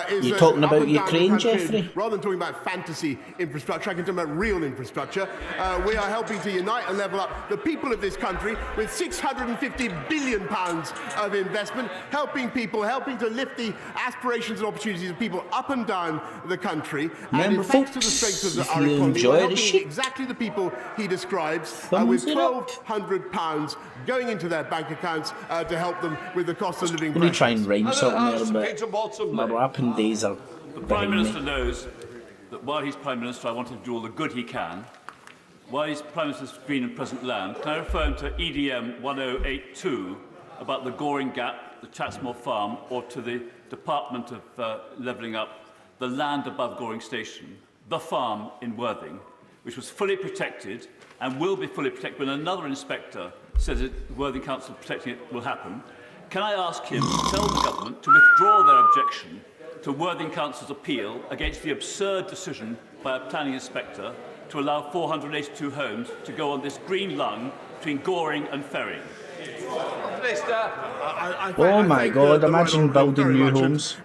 is you're that talking up about and down the Ukraine, country, Jeffrey? Rather than talking about fantasy infrastructure, I can talk about real infrastructure. We are helping to unite and level up the people of this country with £650 billion of investment, helping people, helping to lift the aspirations and opportunities of people up and down the country. Remember, and thanks to the strength of our economy, we're helping exactly the people he describes with £1,200 going into their bank accounts to help them with the cost of living. Let me try and rhyme something there, Peter but my rapping days are The Prime Minister me. knows that while he's Prime Minister, I want him to do all the good he can. While he's Prime Minister's Green and Present Land, can I refer him to EDM 1082 about the Goring Gap, the Chatsmore Farm, or to the Department of Levelling Up, the land above Goring Station, the farm in Worthing, which was fully protected and will be fully protected when another inspector says that Worthing Council protecting it will happen. Can I ask him to tell the government to withdraw their objection to Worthing Council's appeal against the absurd decision by a planning inspector to allow 482 homes to go on this green lung between Goring and Ferry? Oh my God, imagine building new homes.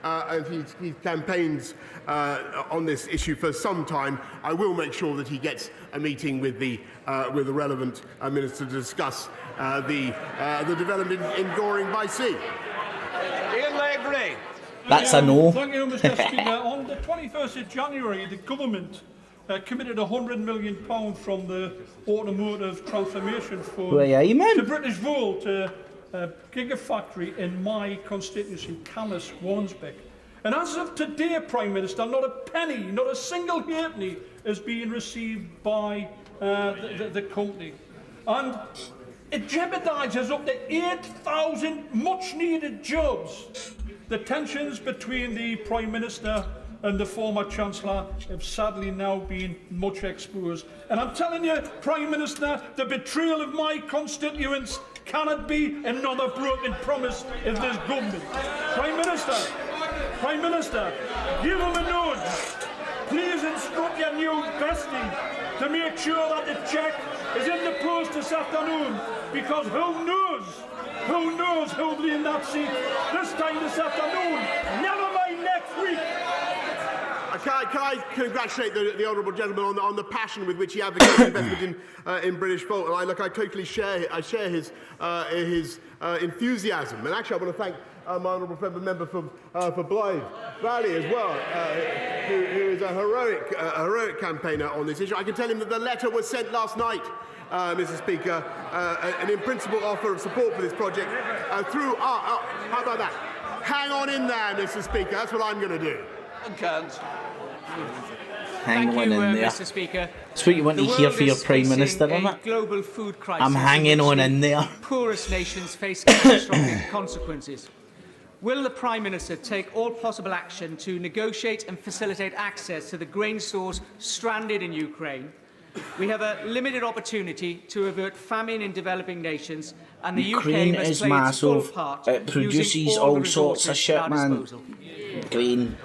He campaigns on this issue for some time. I will make sure that he gets a meeting with the relevant minister to discuss the development in Goring by sea. Ian Legray. That's a no. Thank you, Mr. Speaker. On the 21st of January, the government committed £100 million from the Automotive Transformation Fund to British Volt, a gigafactory in my constituency, Camas, Warnsbeck. And as of today, Prime Minister, not a penny, not a single halfpenny is being received by the company. And it jeopardises up to 8,000 much-needed jobs. The tensions between the Prime Minister and the former Chancellor have sadly now been much exposed. And I'm telling you, Prime Minister, the betrayal of my constituents cannot be another broken promise of this government. Prime Minister, give them a nudge. Please instruct your new bestie to make sure that the cheque is in the post this afternoon, because who knows who'll be in that seat this time this afternoon, never mind next week. Can I congratulate the honourable gentleman on the passion with which he advocates investment in British Volt? And I totally share his enthusiasm. And actually, I want to thank my honourable friend, the member for Blythe Valley as well, who is a heroic campaigner on this issue. I can tell him that the letter was sent last night, Mr. Speaker, an in-principle offer of support for this project through. How about that? Hang on in there, Mr. Speaker. That's what I'm going to do. Hang on in there. Mr. Speaker. That's what you want to hear for your Prime Minister, isn't it? Global food crisis. I'm hanging on in there. Poorest nations face catastrophic consequences. Will the Prime Minister take all possible action to negotiate and facilitate access to the grain stores stranded in Ukraine? We have a limited opportunity to avert famine in developing nations, and the Ukraine UK must is play massive. its full part. It produces all sorts of shit, man. Grain.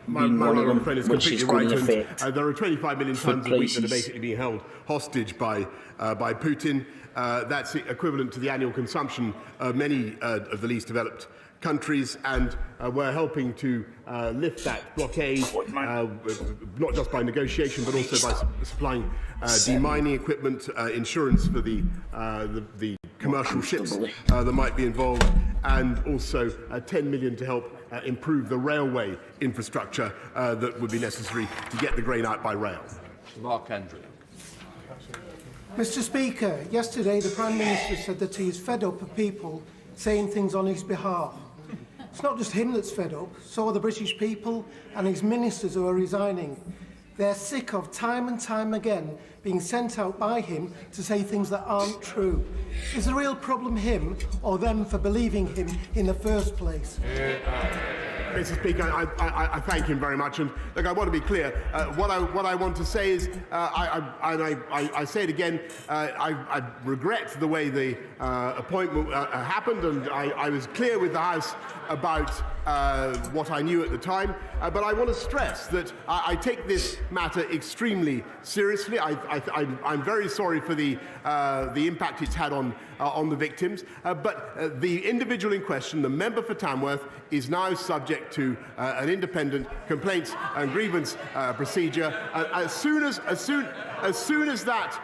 My honourable friend is completely right. There are 25 million tonnes of wheat that are basically being held hostage by Putin. That's equivalent to the annual consumption of many of the least developed countries, and we're helping to lift that blockade, not just by negotiation, but also by supplying demining equipment, insurance for the commercial ships that might be involved, and also 10 million to help improve the railway infrastructure that would be necessary to get the grain out by rail. Mark Andrew. Mr. Speaker, yesterday the Prime Minister said that he is fed up of people saying things on his behalf. It's not just him that's fed up, so are the British people and his ministers who are resigning. They're sick of time and time again being sent out by him to say things that aren't true. Is the real problem him or them for believing him in the first place? Mr. Speaker, I thank him very much, and look, I want to be clear. What I want to say is, I say it again. I regret the way the appointment happened, and I was clear with the House about what I knew at the time. But I want to stress that I take this matter extremely seriously. I'm very sorry for the impact it's had on on the victims. But the individual in question, the member for Tamworth, is now subject to an independent complaints and grievance procedure. As soon as that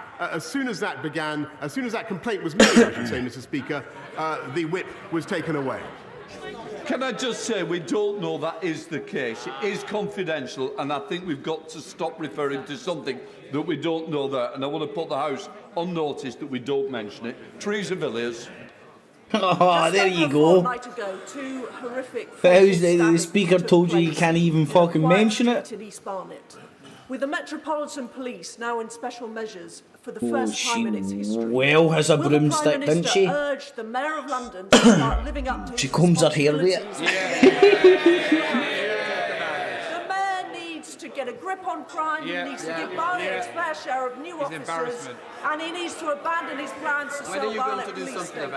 complaint was made, I should say, Mr. Speaker, the whip was taken away. Can I just say we don't know that is the case. It is confidential, and I think we've got to stop referring to something that we don't know there. And I want to put the House on notice that we don't mention it. Teresa Villiers. Oh, there you go. The Speaker told you can't even fucking mention it. With the Metropolitan Police now in special measures for the first time in its history, well has a broomstick, didn't she? Urged the Mayor of London to start living up to she combs her hair there. The Mayor needs to get a grip on crime, he needs to give Barnet its fair share of new officers, and he needs to abandon his plans to sell Barnet police stations.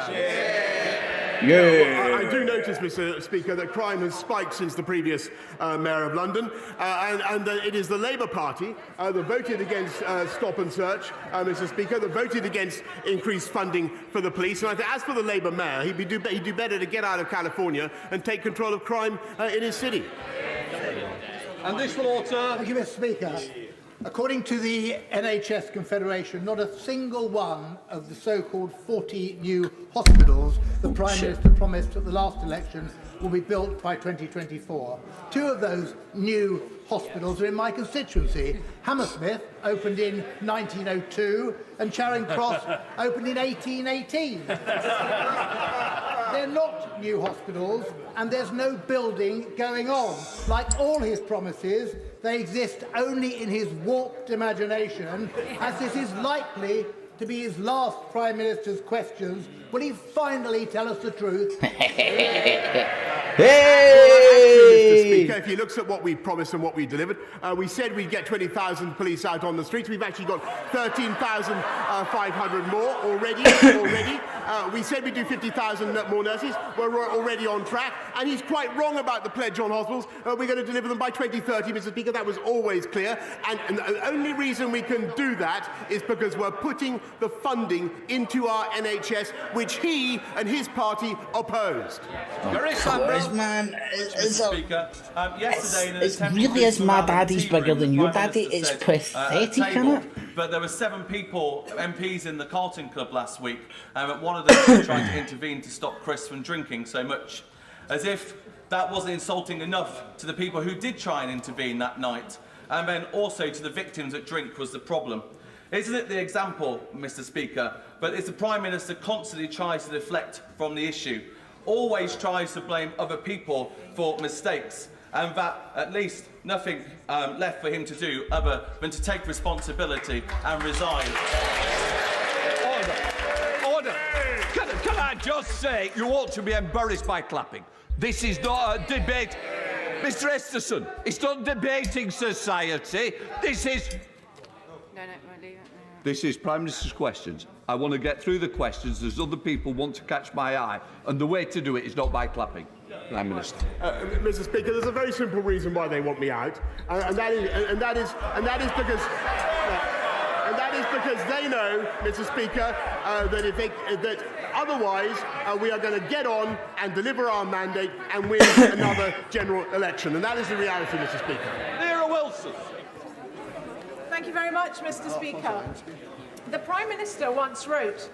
I do notice, Mr. Speaker, that crime has spiked since the previous Mayor of London, and it is the Labour Party that voted against stop and search, Mr. Speaker, that voted against increased funding for the police. And I think, as for the Labour Mayor, he'd do better to get out of California and take control of crime in his city. And this water. Thank you, Mr. Speaker. According to the NHS Confederation, not a single one of the so-called 40 new hospitals the Prime Minister promised at the last election will be built by 2024. Two of those new hospitals are in my constituency. Hammersmith opened in 1902 and Charing Cross opened in 1818. They're not new hospitals and there's no building going on. Like all his promises, they exist only in his warped imagination, as this is likely to be his last Prime Minister's questions. Will he finally tell us the truth? Mr. Speaker, if you look at what we promised and what we delivered, we said we'd get 20,000 police out on the streets. We've actually got 13,500 more already. We said we'd do 50,000 more nurses. We're already on track. And he's quite wrong about the pledge on hospitals. We're going to deliver them by 2030, Mr. Speaker. That was always clear. And the only reason we can do that is because we're putting the funding into our NHS, which he and his party opposed. Man, Speaker, yesterday it really is my daddy's bigger than your daddy. It's pathetic, isn't it? But there were 7 people, MPs in the Carlton Club last week, and one of them was trying to intervene to stop Chris from drinking so much. As if that wasn't insulting enough to the people who did try and intervene that night, and then also to the victims that drink was the problem. Isn't it the example, Mr. Speaker? But it's the Prime Minister constantly tries to deflect from the issue, always tries to blame other people for mistakes, and that at least nothing left for him to do other than to take responsibility and resign. Order. Can I just say, you ought to be embarrassed by clapping. This is not a debate. Mr. Esterson, it's not debating society. This is... This is Prime Minister's questions. I want to get through the questions. There's other people want to catch my eye, and the way to do it is not by clapping. Prime Minister. Mr. Speaker, there's a very simple reason why they want me out, and that is because they know, Mr. Speaker, that otherwise we are going to get on and deliver our mandate and win another general election, and that is the reality, Mr. Speaker. Neera Wilson. Thank you very much, Mr. Speaker. The Prime Minister once wrote,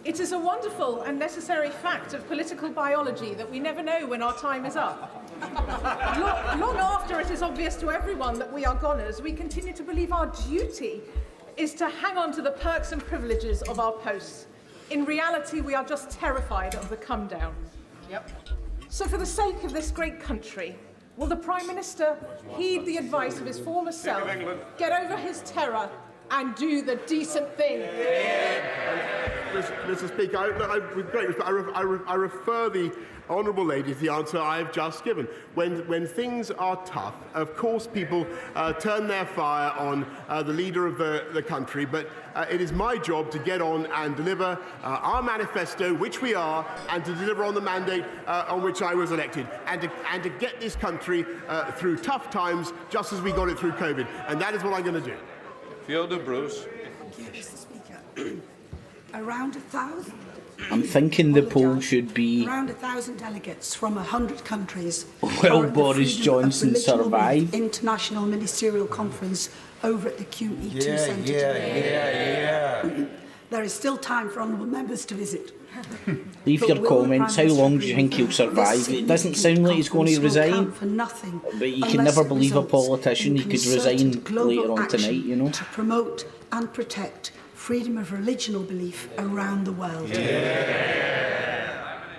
"It is a wonderful and necessary fact of political biology that we never know when our time is up. Long after it is obvious to everyone that we are goners, we continue to believe our duty is to hang on to the perks and privileges of our posts. In reality, we are just terrified of the come down." Yep. So for the sake of this great country, will the Prime Minister heed the advice of his former self, get over his terror and do the decent thing? Mr. Speaker, with great respect, I refer the honourable lady to the answer I have just given. When things are tough, of course people turn their fire on the leader of the country, but it is my job to get on and deliver our manifesto, which we are, and to deliver on the mandate on which I was elected, and to get this country through tough times, just as we got it through COVID. And that is what I'm going to do. Fiona Bruce. Thank you, Mr. Speaker. Around 1,000 I'm thinking the poll should be, around 1,000 delegates from 100 countries. will Boris Johnson survive? International Ministerial Conference over at the QE2 Centre today. There is still time for honourable members to visit. Leave your comments. How long do you think he'll survive? It doesn't sound like he's going to resign, but you can never believe a politician. He could resign later on tonight, you know. To promote and protect freedom of religion or belief around the world.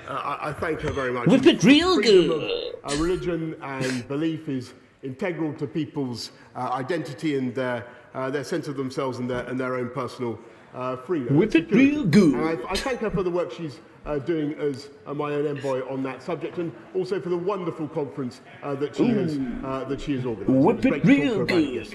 I thank her very much. Whip it real good. Religion and belief is integral to people's identity and their sense of themselves and their own personal freedom. Whip it real good. And I thank her for the work she's doing as my own envoy on that subject, and also for the wonderful conference that she has organised. Whip it real good.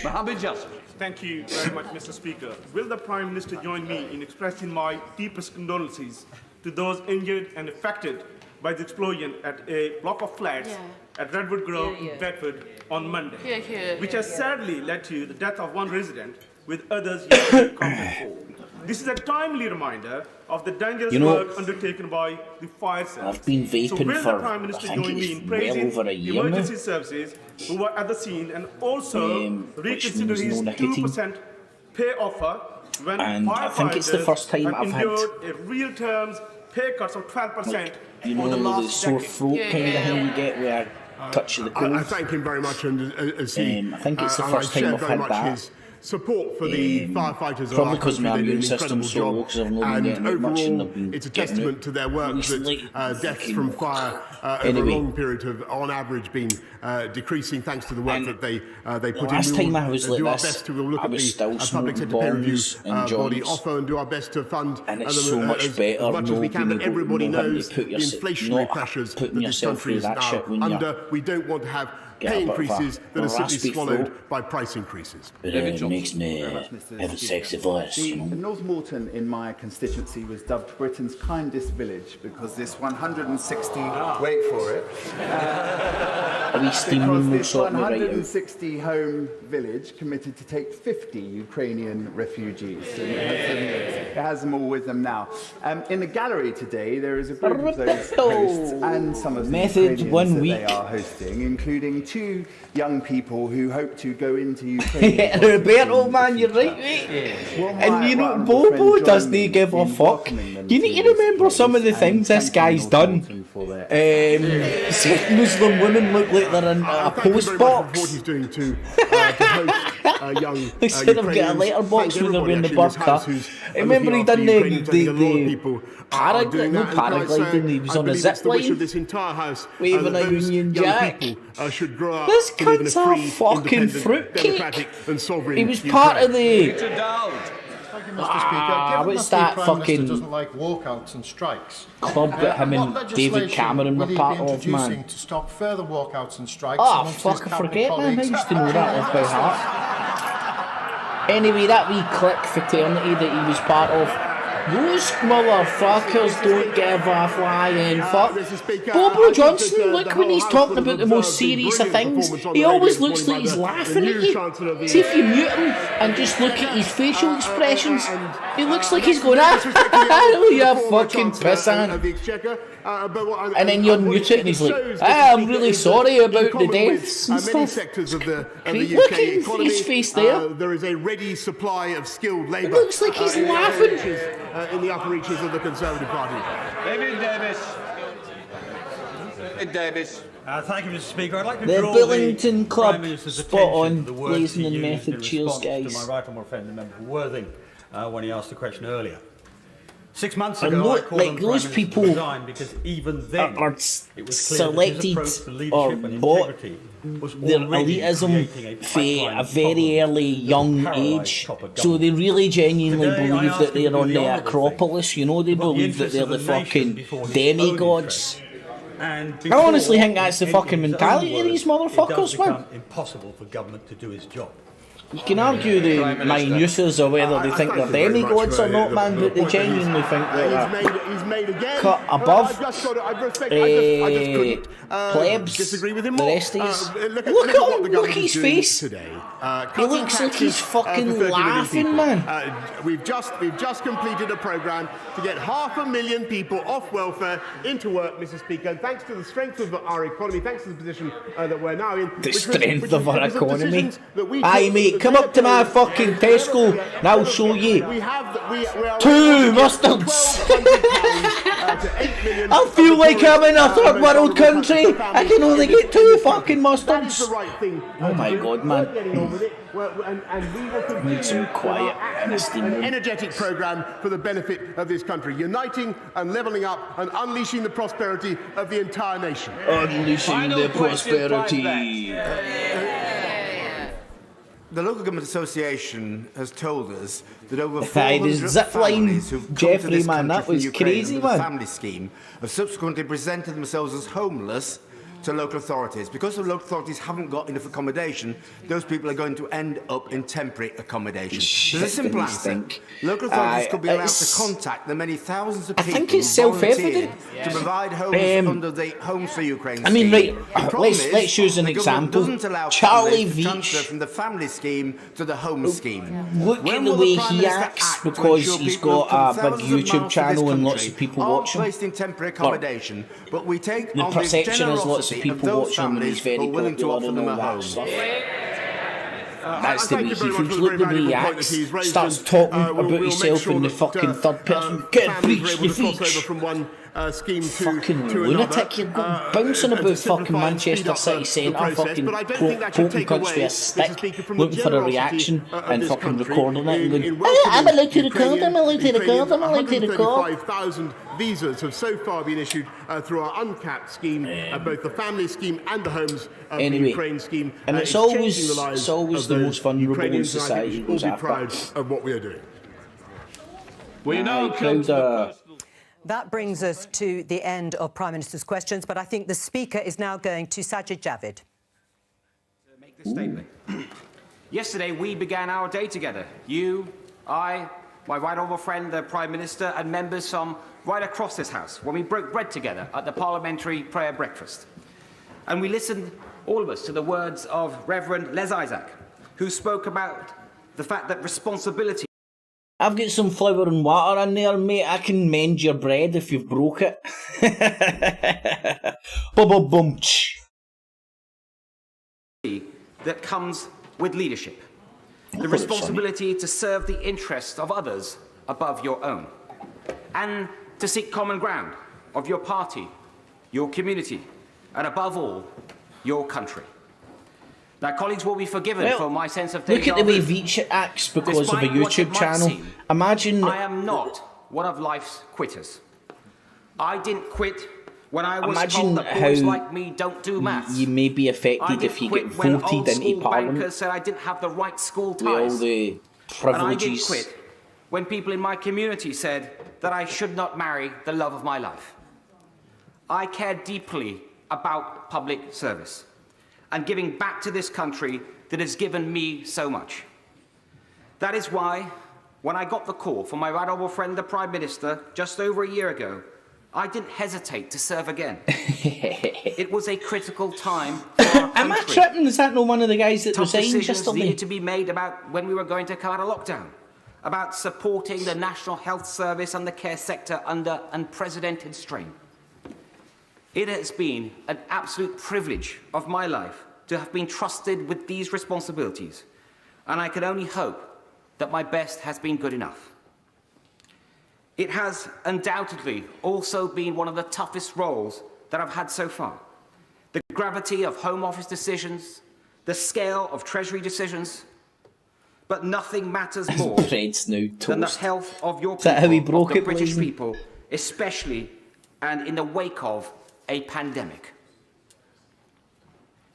Mohammed Jasper. Thank you very much, Mr. Speaker. Will the Prime Minister join me in expressing my deepest condolences to those injured and affected by the explosion at a block of flats at Redwood Grove in Bedford on Monday, which has sadly led to the death of one resident, with others yet to be accounted for. This is a timely reminder of the dangerous work undertaken by the fire service. I've been vaping so will for, the Prime Minister I think join me it's in praising well over a year emergency now. services who were at the scene, and also reconsider his no 2% pay offer when and I think it's the first time I've had a real terms pay cuts of 12% you know, the sore throat kind of thing you get where touch of the cold. I thank him very much, and as he, I think it's the first time I've had that. His support for the firefighters, probably because my immune system's so low, because I've not been getting it much, and I've been it's a testament to their work that deaths from fire over a long period have, on average, been decreasing thanks to the work that they put in. Last time I was like do our this, best to look I at was the still public sector pay review body offer and do our best to fund and it's so much better as much as we can. But everybody knows the inflationary inflationary pressures that this country is now under. We don't want to have pay increases that are simply swallowed by price increases. It makes me have a sexy voice. Northampton in my constituency was dubbed Britain's kindest village because this 160, wait for it, because this 160 home village committed to take 50 Ukrainian refugees. And it has them all with them now. In the gallery today there is a group of those hosts and some of the Ukrainians that they are hosting, including 2 young people who hope to go into Ukraine. Roberto, man, you're right, mate. And you know, Bobo doesn't give a fuck. You need to remember some of the things this guy's done. Muslim women look like they're in a post box. What he's doing to host young instead of getting a letterbox when they're wearing the burqa. Remember he done the paragliding, he was on a zip line waving a Union Jack. This cunt's a fucking fruitcake. He was part of the... what's that fucking doesn't like walkouts and strikes. Club that him and David Cameron were part of, man. To stop further walkouts and strikes. Oh fuck, I forget, man. I used to know that off by heart. Anyway, that wee click fraternity that he was part of. Those motherfuckers don't give a flying fuck. Bobo Johnson, look when he's talking about the most serious of things, he always looks like he's laughing at you. See if you mute him and just look at his facial expressions, he looks like he's going, you fucking pissant. And then you're muted and he's like, I'm really sorry about the deaths and stuff. Look at his face there. There is a ready supply of skilled labour. It looks like he's laughing. In the upper reaches of the Conservative Party. David Davis. Thank you, Mr. Speaker. I'd like to the draw Billington the Club, Prime Minister's spot on, the words blazing he and used method. in Cheers, response guys. to my right honourable friend, the member for Worthing, when he asked the question earlier. 6 months and ago, I look, called like on those Prime people resign because even then are it was clear selected that his approach to leadership or and bought integrity was their already elitism for a very early young age, so they really genuinely believe that they're on the Acropolis, you know, they believe that they're the fucking demigods. I honestly think that's the fucking mentality of these motherfuckers, man. It does become impossible for government to do its job. You can argue the minutiae or whether they think they're demigods or not, man, but they genuinely think they're cut above plebs, disagree with him the more. rest of us. Look at what him, look at his face. Today. He looks like he's fucking laughing, man. We've just completed a programme to get 500,000 people off welfare into work, Mr. Speaker. And thanks to the strength of our economy, thanks to the position that we're now in. The strength of our economy. Aye, mate, come up to my fucking Tesco and I'll show you. We are 2 mustards. I feel like I'm in a third world country. I can only get 2 fucking mustards. Oh my god, man. Need some quiet, energetic programme for the benefit of this country, uniting and levelling up and unleashing the prosperity of the entire nation. Unleashing the prosperity. The Local Government Association has told us that over Hey, 400 this zip line, families who've come to Jeffrey, this man, country that from was Ukraine crazy, under the man. family scheme have subsequently presented themselves as homeless to local authorities. Because the local authorities haven't got enough accommodation, those people are going to end up in temporary accommodation. There's a simple answer. Local authorities could be allowed to contact the many thousands of people I think it's who volunteered self-evident to provide homes under the Homes for Ukraine I mean, scheme. right, The let's problem is, use an the government example. doesn't allow Charlie families to Veitch. transfer from the family scheme to the home scheme. Look When at the will way Prime he Minister acts act to because ensure he's people who've got come a big thousands of YouTube miles to channel this and lots country of people aren't watch him? placed in temporary accommodation, but we take The on perception this is lots of generosity people those watching him and he's families very who are willing to popular offer and them all a that home. stuff. That's the way thank he you very much feels. for the Look the very way he valuable point acts. that he's raised, Starts and, talking we'll about make himself sure in the that, fucking third person. Get families preach are the able to cross over feach. from one scheme to Fucking to lunatic, another, you're bouncing and to about simplify fucking and speed Manchester up city the centre, process. fucking But I don't think that should poking take cunts away, with a Mr. stick, Speaker, from the looking for a generosity reaction of and this fucking country recording it and in going, welcoming I'm allowed to record, I'm allowed to record, I'm allowed to record. 135,000 visas have so far been issued through our uncapped scheme, both the family scheme and the homes of the Ukraine scheme. And it's changing always of the those most vulnerable in Ukrainians, and I think society we goes should all be after. proud of what we are doing. We now come to That brings us to the end of Prime Minister's questions, but I think the Speaker is now going to Sajid Javid. Make this statement. Yesterday, we began our day together. You, I, my right honourable friend, the Prime Minister, and members from right across this House, when we broke bread together at the Parliamentary Prayer Breakfast. And we listened, all of us, to the words of Reverend Les Isaac, who spoke about the fact that responsibility. I've got some flour and water in there, mate. I can mend your bread if you've broke it. Bum-bum-bum-ch. That comes with leadership. The responsibility to serve the interests of others above your own. And to seek common ground of your party, your community, and above all, your country. Now, colleagues will be forgiven for my sense of Look deja at the way vu. Veitch acts because Despite of a what it YouTube might channel. seem, Imagine. I am not one of life's quitters. I didn't quit when I was told that boys like me don't do maths. You may be I affected if you didn't get quit when voted old into school Parliament. bankers said I didn't have the right school With all ties. the And I didn't privileges. quit when people in my community said that I should not marry the love of my life. I care deeply about public service and giving back to this country that has given me so much. That is why, when I got the call from my right honourable friend, the Prime Minister, just over a year ago, I didn't hesitate to serve again. It was a critical time for our Am I country. tripping? Is that not one of the guys that Tough resigned decisions yesterday? needed to be made about when we were going to come out of lockdown, about supporting the National Health Service and the care sector under unprecedented strain. It has been an absolute privilege of my life to have been trusted with these responsibilities, and I can only hope that my best has been good enough. It has undoubtedly also been one of the toughest roles that I've had so far. The gravity of Home Office decisions, the scale of Treasury decisions, but nothing matters more than the health of your Is that how he people, broke of the it, British Blaine? people, especially and in the wake of a pandemic.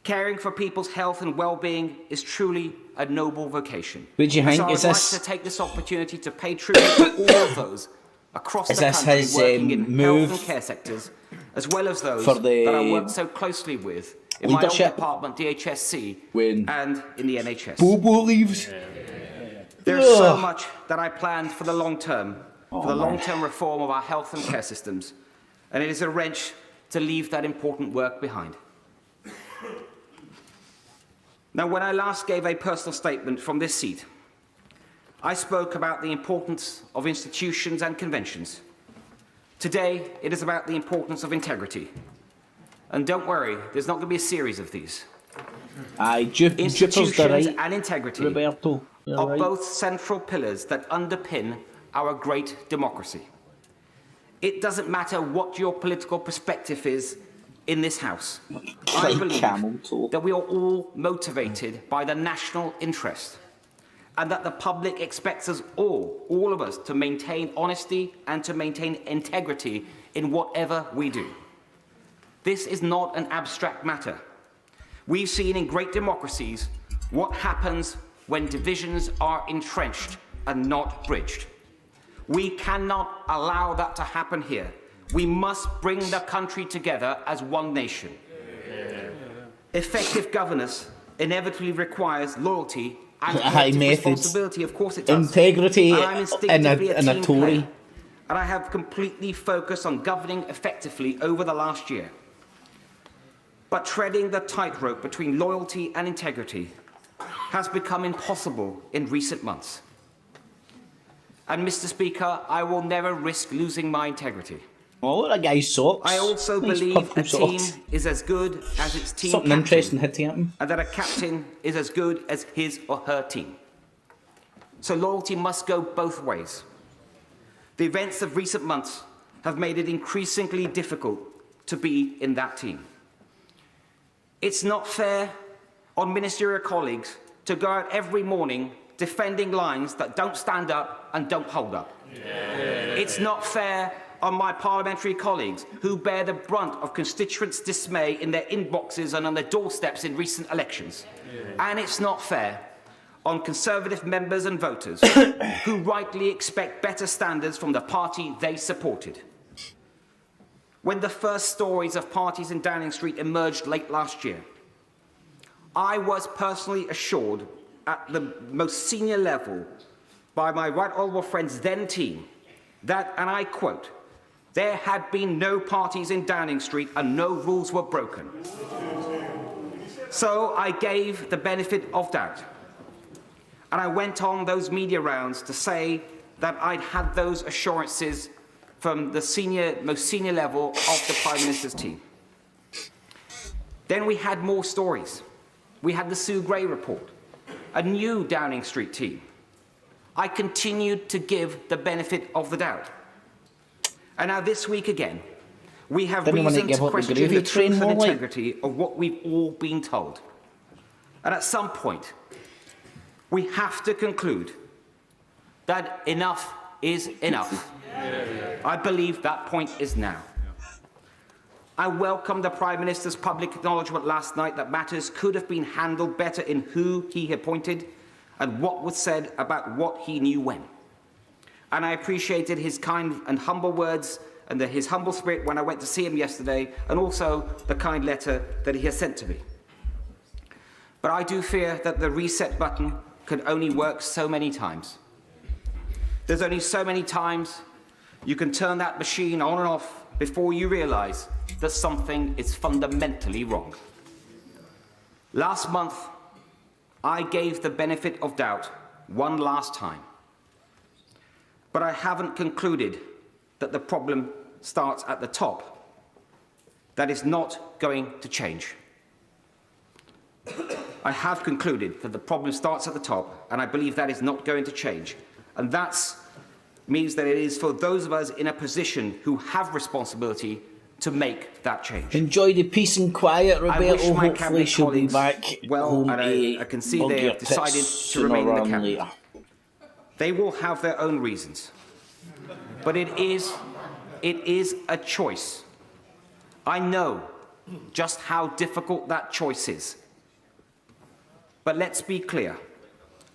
Caring for people's health and well-being is truly a noble vocation. What do you think? So I would Is this- like to take this opportunity to pay tribute to all of those across Is the this country his, working in move health and care sectors, as well as those for the that I work so closely with in my own department, DHSC, and in the NHS. Bobo leaves. There's so much that I planned for the long term, for the long-term reform of our health and care systems, and it is a wrench to leave that important work behind. Now, when I last gave a personal statement from this seat, I spoke about the importance of institutions and conventions. Today, it is about the importance of integrity. And don't worry, there's not going to be a series of these. Institutions and integrity are both central pillars that underpin our great democracy. It doesn't matter what your political perspective is in this House. I believe that we are all motivated by the national interest, and that the public expects us all of us, to maintain honesty and to maintain integrity in whatever we do. This is not an abstract matter. We've seen in great democracies what happens when divisions are entrenched and not bridged. We cannot allow that to happen here. We must bring the country together as one nation. Effective governance inevitably requires loyalty and responsibility. Of course it does. Integrity and I'm instinctively and a team Tory. player. And I have completely focused on governing effectively over the last year. But treading the tightrope between loyalty and integrity has become impossible in recent months. And, Mr. Speaker, I will never risk losing my integrity. Oh, that guy's socks. I also Nice believe purple a team socks. is as good as its team Something captain, interesting hitting at him. and that a captain is as good as his or her team. So loyalty must go both ways. The events of recent months have made it increasingly difficult to be in that team. It's not fair on ministerial colleagues to go out every morning defending lines that don't stand up and don't hold up. It's not fair on my parliamentary colleagues who bear the brunt of constituents' dismay in their inboxes and on their doorsteps in recent elections. And it's not fair on Conservative members and voters who rightly expect better standards from the party they supported. When the first stories of parties in Downing Street emerged late last year, I was personally assured at the most senior level by my right honourable friend's then team that, and I quote, there had been no parties in Downing Street and no rules were broken. So I gave the benefit of doubt. And I went on those media rounds to say that I'd had those assurances from the most senior level of the Prime Minister's team. Then we had more stories. We had the Sue Gray report, a new Downing Street team. I continued to give the benefit of the doubt. And now this week again, we have reason to question the truth and integrity of what we've all been told. And at some point, we have to conclude that enough is enough. I believe that point is now. I welcome the Prime Minister's public acknowledgement last night that matters could have been handled better in who he appointed and what was said about what he knew when. And I appreciated his kind and humble words and his humble spirit when I went to see him yesterday, and also the kind letter that he has sent to me. But I do fear that the reset button can only work so many times. There's only so many times you can turn that machine on and off before you realise that something is fundamentally wrong. Last month, I gave the benefit of doubt one last time. But I haven't concluded that the problem starts at the top. That is not going to change. I have concluded that the problem starts at the top, and I believe that is not going to change. And that means that it is for those of us in a position who have responsibility to make that change. Enjoy the peace and quiet, Roberto. my Hopefully she'll be back well, home and I can see they have decided to remain in the cabinet. later. They will have their own reasons. But it is a choice. I know just how difficult that choice is. But let's be clear.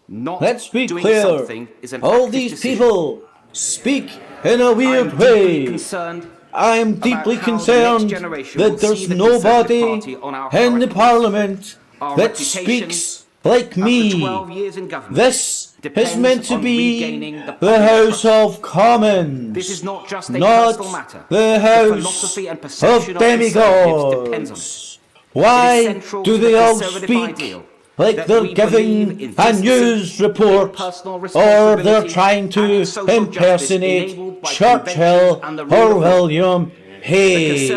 Let's be doing clear. something is an All active these decision. people speak in a weird way. Concerned I am deeply concerned that there's nobody in the Parliament that speaks like me. This is meant to be the House of Commons, This is not just a not personal matter. the House of Demigods. Why do they all speak like they're giving a news report, or they're trying to impersonate Churchill or William Hague?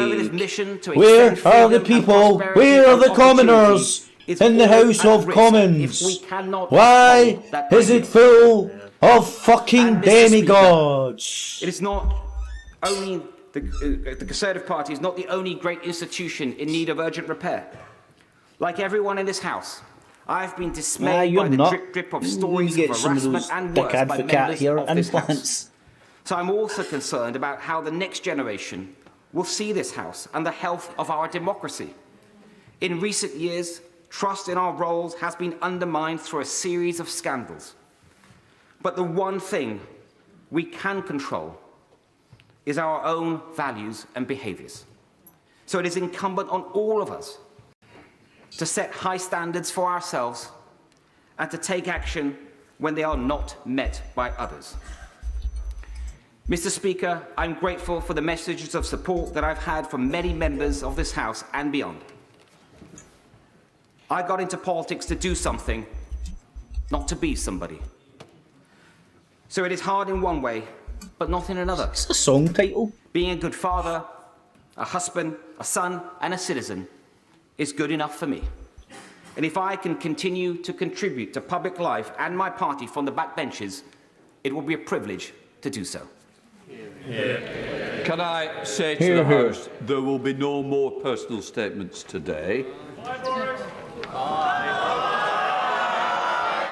Where are the people? Where are the commoners in the House of Commons? Why is it full of fucking demigods? It is not only the Conservative Party is not the only great institution in need of urgent repair. Like everyone in this House, I've been dismayed by the drip of stories of harassment and worse by members of this House. So I'm also concerned about how the next generation will see this House and the health of our democracy. In recent years, trust in our roles has been undermined through a series of scandals. But the one thing we can control is our own values and behaviours. So it is incumbent on all of us to set high standards for ourselves and to take action when they are not met by others. Mr. Speaker, I'm grateful for the messages of support that I've had from many members of this House and beyond. I got into politics to do something, not to be somebody. So it is hard in one way, but not in another. It's a song title. Being a good father, a husband, a son, and a citizen is good enough for me. And if I can continue to contribute to public life and my party from the backbenches, it will be a privilege to do so. Can I say to the House, there will be no more personal statements today.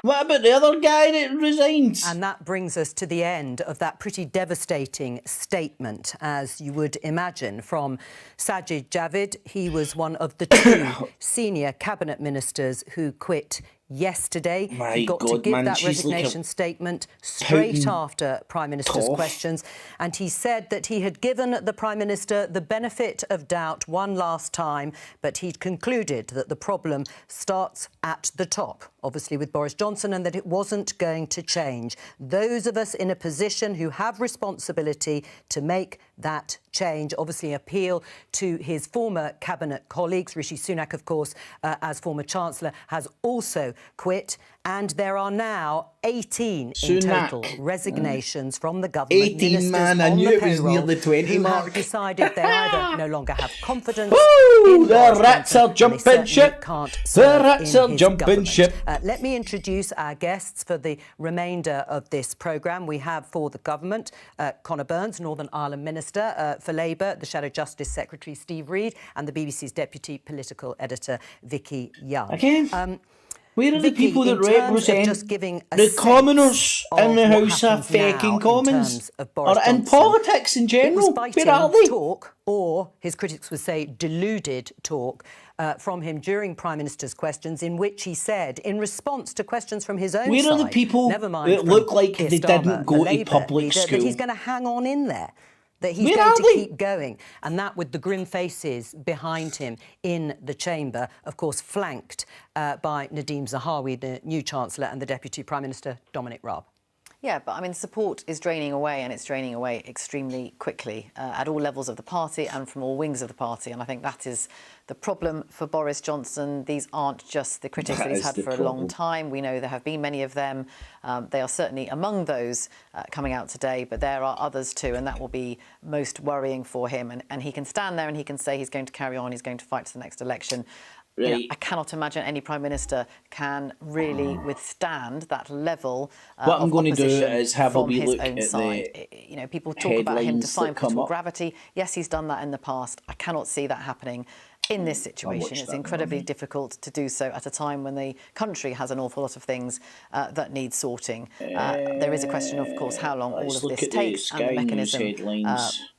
What about the other guy that resigned? And that brings us to the end of that pretty devastating statement, as you would imagine, from Sajid Javid. He was one of the two senior cabinet ministers who quit yesterday. He got to give that resignation statement straight after Prime Minister's questions, and he said that he had given the Prime Minister the benefit of doubt one last time, but he'd concluded that the problem starts at the top, obviously with Boris Johnson, and that it wasn't going to change. Those of us in a position who have responsibility to make that change obviously appeal to his former cabinet colleagues. Rishi Sunak, of course, as former Chancellor, has also quit. And there are now 18 in total resignations from the government. 18, man, I knew it was near the 20 mark. Have decided they either no longer have confidence in the rats are jumping ship. The rats are jumping ship. Let me introduce our guests for the remainder of this programme. We have for the government Conor Burns, Northern Ireland Minister, for Labour, the Shadow Justice Secretary Steve Reid, and the BBC's Deputy Political Editor Vicky Young. Again? Where are the people that represent the commoners in the House of fucking Commons? Or in politics in general? Where are they? Talk, or his critics would say deluded talk, from him during Prime Minister's questions, in which he said, in response to questions from his own side... Where are the people that look like they didn't go to public school? That he's going to hang on in there. That he's going to keep going. And that with the grim faces behind him in the chamber, of course, flanked by Nadhim Zahawi, the new Chancellor, and the Deputy Prime Minister, Dominic Raab. Yeah, but I mean, support is draining away, and it's draining away extremely quickly at all levels of the party and from all wings of the party. And I think that is the problem for Boris Johnson. These aren't just the critics that he's had for a long time. We know there have been many of them. They are certainly among those coming out today, but there are others too, and that will be most worrying for him. And he can stand there and he can say he's going to carry on, he's going to fight to the next election. Right. You know, I cannot imagine any Prime Minister can really withstand that level what I'm of going to do opposition is have a from wee his look own at side. You know, people talk about him headlines defying that come political up. gravity. Yes, he's done that in the past. I cannot see that happening in this situation, it's incredibly difficult to do so at a time when the country has an awful lot of things that need sorting. There is a question, of course, how long all of this takes and the mechanism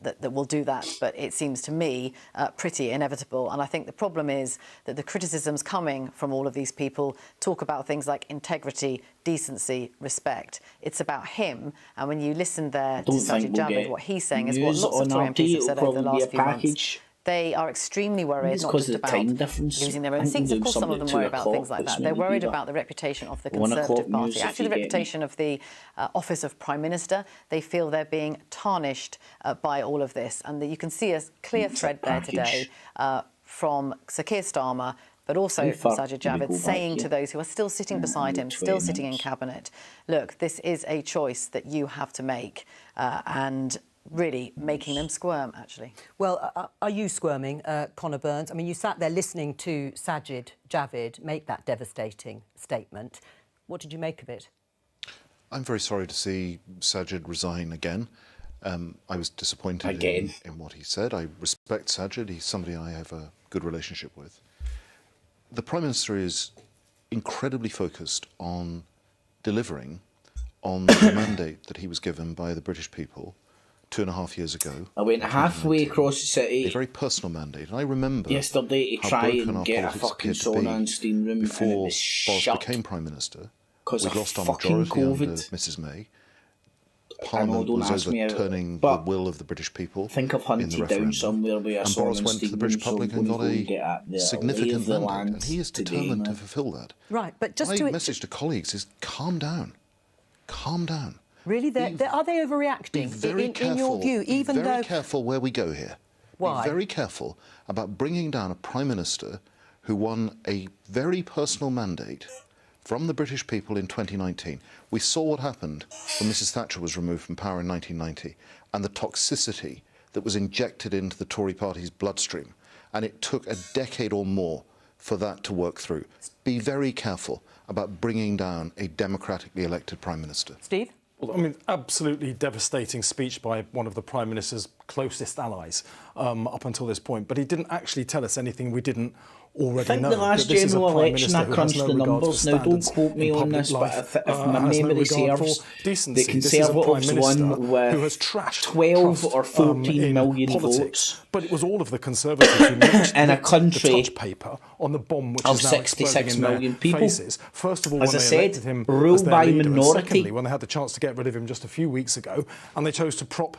that will do that. But it seems to me pretty inevitable. And I think the problem is that the criticisms coming from all of these people talk about things like integrity, decency, respect. It's about him. And when you listen there to Sajid Javid, what he's saying is what lots of Tory MPs have said over the last few months. They are extremely worried, not just about losing their own seats. Of course, some of them worry about things like that. They're worried about the reputation of the Conservative Party. Actually, the reputation of the office of Prime Minister. They feel they're being tarnished by all of this. And you can see a clear thread there today from Sir Keir Starmer, but also from Sajid Javid, saying to those who are still sitting beside him, still sitting in Cabinet, look, this is a choice that you have to make. And really making them squirm, actually. Well, are you squirming, Conor Burns? I mean, you sat there listening to Sajid Javid make that devastating statement. What did you make of it? I'm very sorry to see Sajid resign again. I was disappointed in what he said. I respect Sajid. He's somebody I have a good relationship with. The Prime Minister is incredibly focused on delivering on the mandate that he was given by the British people 2.5 years ago. I went halfway across the city. A very personal mandate. And I remember yesterday to try and get a fucking sauna and steam room before Boris became Prime Minister. We lost our majority under Mrs May. Parliament was overturning the will of the British people. I think I've hunted down somewhere where and Boris went to the British public and got a significant mandate, and he is determined to fulfil that. Right, but just my message to colleagues is calm down. Calm down. Really? Are they overreacting in your view, even though... Be very careful where we go here. Why? Be very careful about bringing down a Prime Minister who won a very personal mandate from the British people in 2019. We saw what happened when Mrs Thatcher was removed from power in 1990 and the toxicity that was injected into the Tory party's bloodstream. And it took a decade or more for that to work through. Be very careful about bringing down a democratically elected Prime Minister. Steve? Well, I mean, absolutely devastating speech by one of the Prime Minister's closest allies up until this point. But he didn't actually tell us anything we didn't already know. I think the last general election, I crunched the numbers. Now, don't quote me on this, but if my memory serves, the Conservatives won with 12 or 14 million votes. But it was all of the Conservatives who matched in a country the touch paper on the bomb which of is now 66 million people. Faces. First of all, as when I they elected him ruled by leader, minority. And secondly, when they had the chance to get rid of him just a few weeks ago, and they chose to prop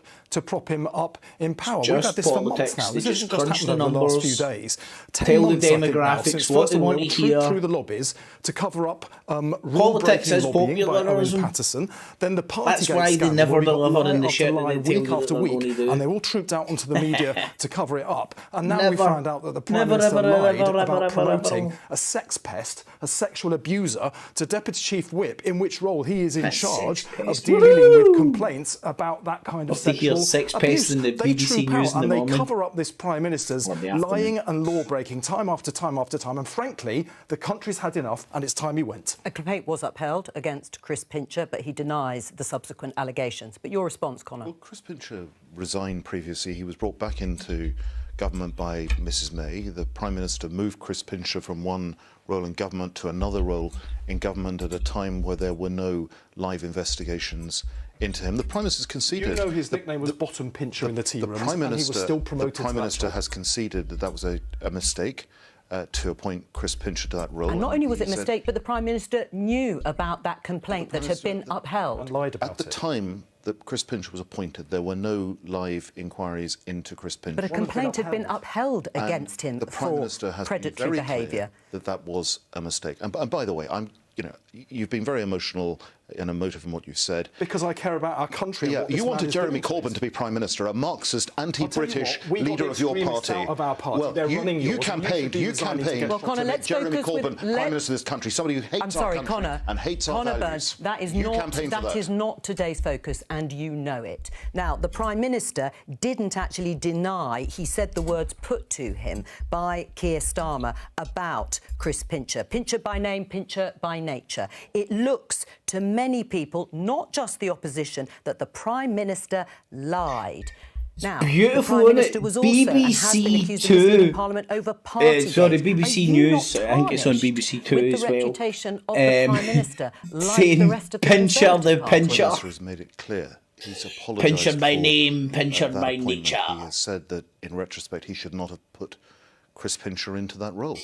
him up in power. We've had this for months now. This hasn't just happened over the last few days. Tell the demographics what they want to hear. Through the lobbies to cover up politics is popularism. Patterson. Then the party That's why they never deliver in the shit that they week after week, and they all trooped out onto the media to cover it up. And now we find out that the Prime Minister lied about promoting a sex pest, a sexual abuser, to Deputy Chief Whip, in which role he is in charge of dealing with complaints about that kind of sexual abuse. In the BBC News in the morning. They cover up this Prime Minister's lying and law-breaking time after time after time. And frankly, the country's had enough, and it's time he went. A complaint was upheld against Chris Pincher, but he denies the subsequent allegations. But your response, Conor? Well, Chris Pincher resigned previously. He was brought back into government by Mrs May. The Prime Minister moved Chris Pincher from one role in government to another role in government at a time where there were no live investigations into him. The Prime Minister's conceded... You know his nickname was Bottom Pincher in the tea rooms, and he was still promoted The Prime Minister has conceded that that was a mistake to appoint Chris Pincher to that role. And not only was it a mistake, but the Prime Minister knew about that complaint that had been upheld. And lied about it. At the time that Chris Pincher was appointed, there were no live inquiries into Chris Pincher. But a complaint had been upheld against him for predatory behaviour. That was a mistake. And by the way, you've been very emotional and emotive in what you've said. Because I care about our country. Yeah, you wanted Jeremy Corbyn to be Prime Minister, a Marxist, anti-British leader of your party. Well, you campaigned. Well, Conor, let's Jeremy focus Corbyn, Prime Minister of this country, somebody who hates our country Conor, and hates our Conor values. Burns, that is not today's focus, and you know it. Now, the Prime Minister didn't actually deny. He said the words put to him by Keir Starmer about Chris Pincher. Pincher by name, Pincher by nature. It looks to many people, not just the opposition, that the Prime Minister lied. Now, beautiful, the Prime Minister was also and has been accused of misleading Parliament over Partygate. Sorry, BBC Are you News. not I think it's on BBC Two with as the well. reputation of the Prime Minister, like saying the rest of the Pincher, Conservative the Party? Pincher. The Minister has made it clear. He's apologised Pincher my for, name, Pincher that my appointment. nature. He has said that, in retrospect, he should not have put Chris Pincher into that role.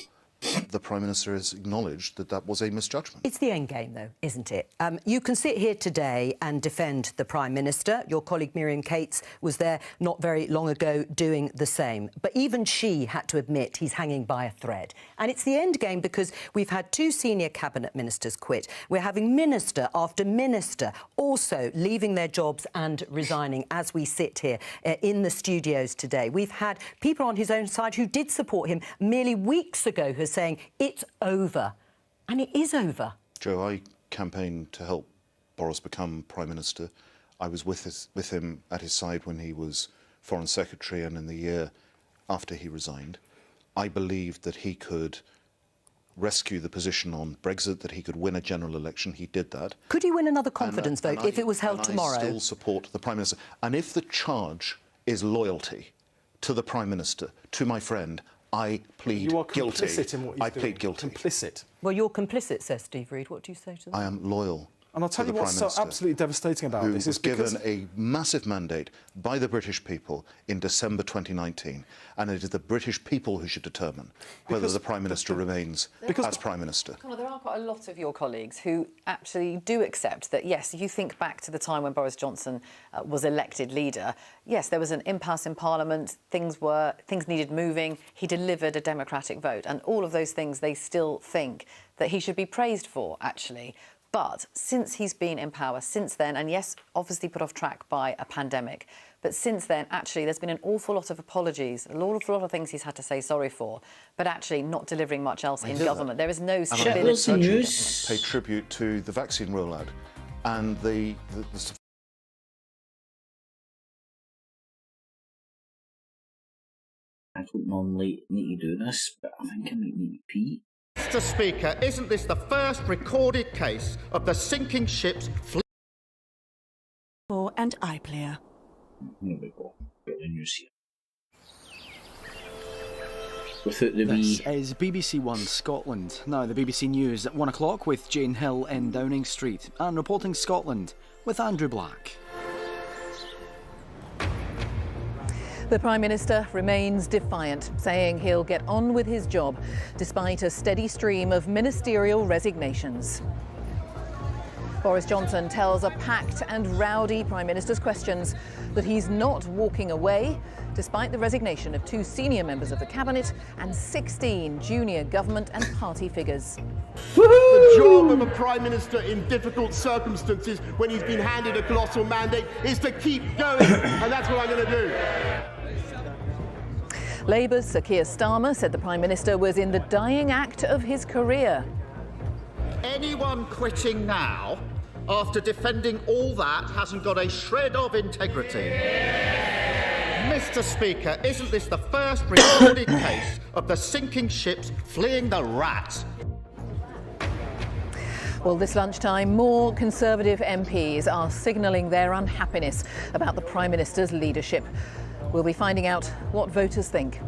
The Prime Minister has acknowledged that that was a misjudgment. It's the end game, though, isn't it? You can sit here today and defend the Prime Minister. Your colleague Miriam Cates was there not very long ago doing the same. But even she had to admit he's hanging by a thread. And it's the end game because we've had 2 senior cabinet ministers quit. We're having minister after minister also leaving their jobs and resigning as we sit here in the studios today. We've had people on his own side who did support him merely weeks ago who are saying it's over. And it is over. Joe, I campaigned to help Boris become Prime Minister. I was with him at his side when he was Foreign Secretary and in the year after he resigned. I believed that he could rescue the position on Brexit, that he could win a general election. He did that. Could he win another confidence vote if it was held tomorrow? I still support the Prime Minister. And if the charge is loyalty to the Prime Minister, to my friend, I plead You are guilty. complicit in what he's I doing. plead guilty. Complicit. Well, you're complicit, says Steve Reed. What do you say to that? I am loyal. And I'll tell to you the what's Prime so Minister, absolutely devastating about who this was is because given a massive mandate by the British people in December 2019, and it is the British people who should determine whether the Prime Minister remains as Prime Minister. Connor, there are quite a lot of your colleagues who actually do accept that, yes, if you think back to the time when Boris Johnson was elected leader, yes, there was an impasse in Parliament, things needed moving, he delivered a democratic vote, and all of those things they still think that he should be praised for, actually. But since he's been in power, since then, and yes, obviously put off track by a pandemic, but since then, actually, there's been an awful lot of apologies, an awful lot of things he's had to say sorry for, but actually not delivering much else in government. There is no stability. Pay tribute to the vaccine rollout and the I don't normally need to do this, but I think I might need to pee. Mr. Speaker, isn't this the first recorded case of the sinking ship's fleet? And iPlayer. Here we go. Get the news here. Without the This is BBC One Scotland. Now the BBC News at 1 o'clock with Jane Hill in Downing Street, and reporting Scotland with Andrew Black. The Prime Minister remains defiant, saying he'll get on with his job despite a steady stream of ministerial resignations. Boris Johnson tells a packed and rowdy Prime Minister's questions that he's not walking away, despite the resignation of 2 senior members of the Cabinet and 16 junior government and party figures. The job of a Prime Minister in difficult circumstances when he's been handed a colossal mandate is to keep going, and that's what I'm going to do. Labour's Sir Keir Starmer said the Prime Minister was in the dying act of his career. Anyone quitting now, after defending all that, hasn't got a shred of integrity. Mr. Speaker, isn't this the first recorded case of the sinking ships fleeing the rat? Well, this lunchtime, more Conservative MPs are signalling their unhappiness about the Prime Minister's leadership. We'll be finding out what voters think.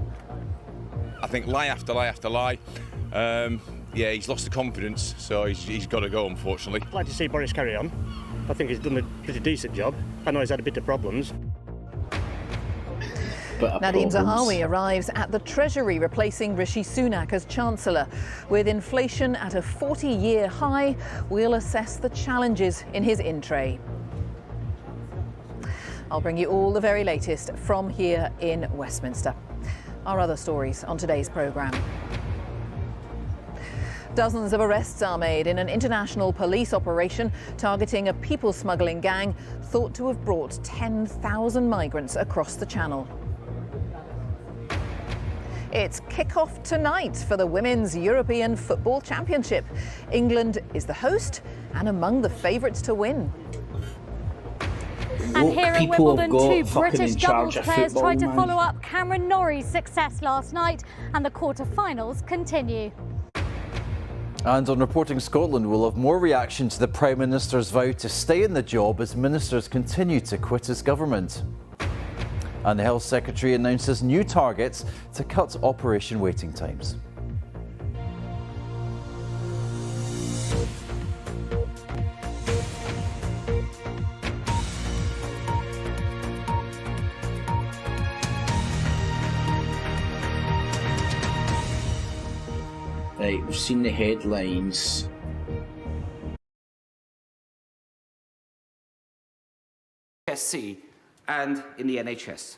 I think lie after lie after lie. Yeah, he's lost the confidence, so he's got to go, unfortunately. I'd like to see Boris carry on. I think he's done a pretty decent job. I know he's had a bit of problems. Nadhim Zahawi arrives at the Treasury, replacing Rishi Sunak as Chancellor. With inflation at a 40-year high, we'll assess the challenges in his in-tray. I'll bring you all the very latest from here in Westminster. Our other stories on today's programme. Dozens of arrests are made in an international police operation targeting a people smuggling gang thought to have brought 10,000 migrants across the Channel. It's kick-off tonight for the Women's European Football Championship. England is the host and among the favourites to win. And here at Wimbledon, 2 British doubles players tried to follow up Cameron Norrie's success last night, and the quarter-finals continue. And on Reporting Scotland, we'll have more reaction to the Prime Minister's vow to stay in the job as ministers continue to quit his government. And the Health Secretary announces new targets to cut operation waiting times. Right, we've seen the headlines. SC and in the NHS.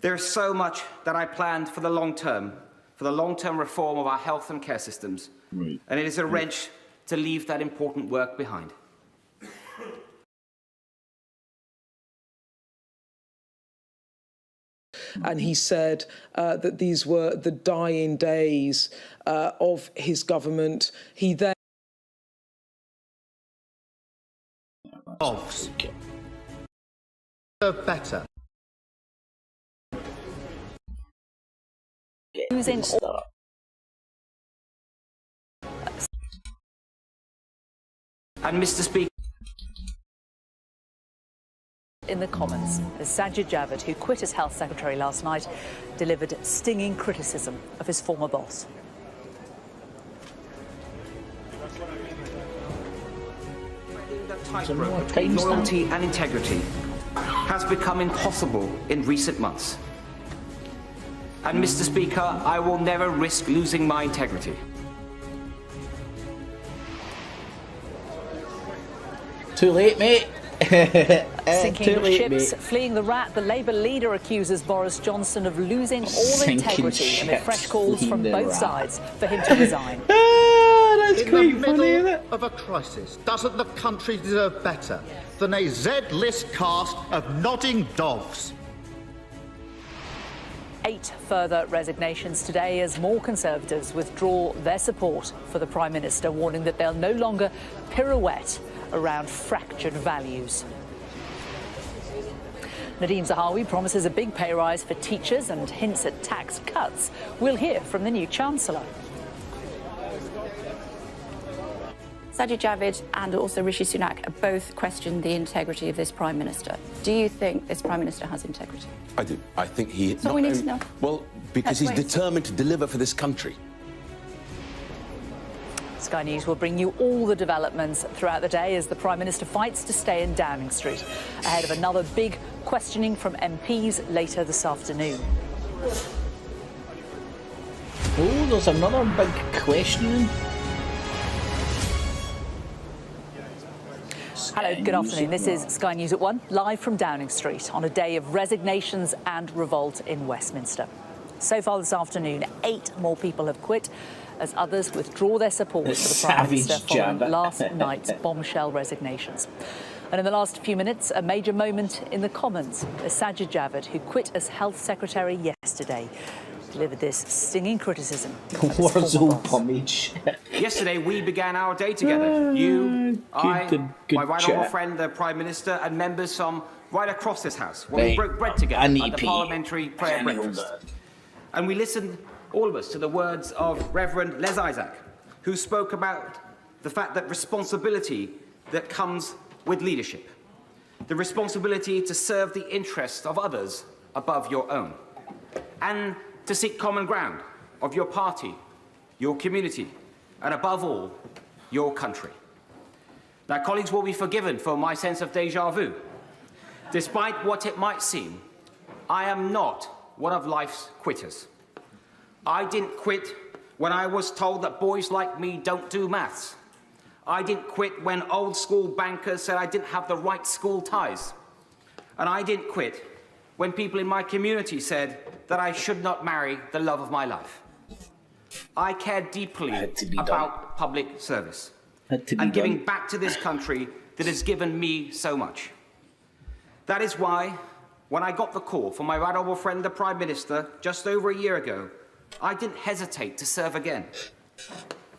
There's so much that I planned for the long-term reform of our health and care systems, and it is a wrench to leave that important work behind. And he said that these were the dying days of his government. He then... Dogs. Better. Using And Mr. Speaker, in the Commons, as Sajid Javid, who quit as Health Secretary last night, delivered stinging criticism of his former boss. The tightrope between loyalty and integrity has become impossible in recent months. And Mr. Speaker, I will never risk losing my integrity. Too late, mate. Sinking ships, fleeing the rat, the Labour leader accuses Boris Johnson of losing all integrity amid fresh calls from both sides for him to resign. That's in the middle of a crisis, doesn't the country deserve better than a Z-list cast of nodding dogs? 8 further resignations today as more Conservatives withdraw their support for the Prime Minister, warning that they'll no longer pirouette around fractured values. Nadhim Zahawi promises a big pay rise for teachers and hints at tax cuts. We'll hear from the new Chancellor. Sajid Javid and also Rishi Sunak have both questioned the integrity of this Prime Minister. Do you think this Prime Minister has integrity? I do. I think he... That's what we need to know. Well, because he's determined to deliver for this country. Sky News will bring you all the developments throughout the day as the Prime Minister fights to stay in Downing Street, ahead of another big questioning from MPs later this afternoon. Oh, there's another big questioning. Hello, good afternoon. This is Sky News at 1, live from Downing Street on a day of resignations and revolt in Westminster. So far this afternoon, 8 more people have quit as others withdraw their support for the Prime Minister following last night's bombshell resignations. And in the last few minutes, a major moment in the Commons as Sajid Javid, who quit as Health Secretary yesterday, delivered this stinging criticism. Yesterday, we began our day together. You, I, my right honourable friend, the Prime Minister, and members from right across this House, when we broke bread together at the parliamentary prayer breakfast. And we listened, all of us, to the words of Reverend Les Isaac, who spoke about the fact that responsibility that comes with leadership, the responsibility to serve the interests of others above your own, and to seek common ground of your party, your community, and above all, your country. Now, colleagues will be forgiven for my sense of déjà vu. Despite what it might seem, I am not one of life's quitters. I didn't quit when I was told that boys like me don't do maths. I didn't quit when old school bankers said I didn't have the right school ties. And I didn't quit when people in my community said that I should not marry the love of my life. I care deeply about public service and giving back to this country that has given me so much. That is why, when I got the call from my right honourable friend, the Prime Minister, just over a year ago, I didn't hesitate to serve again.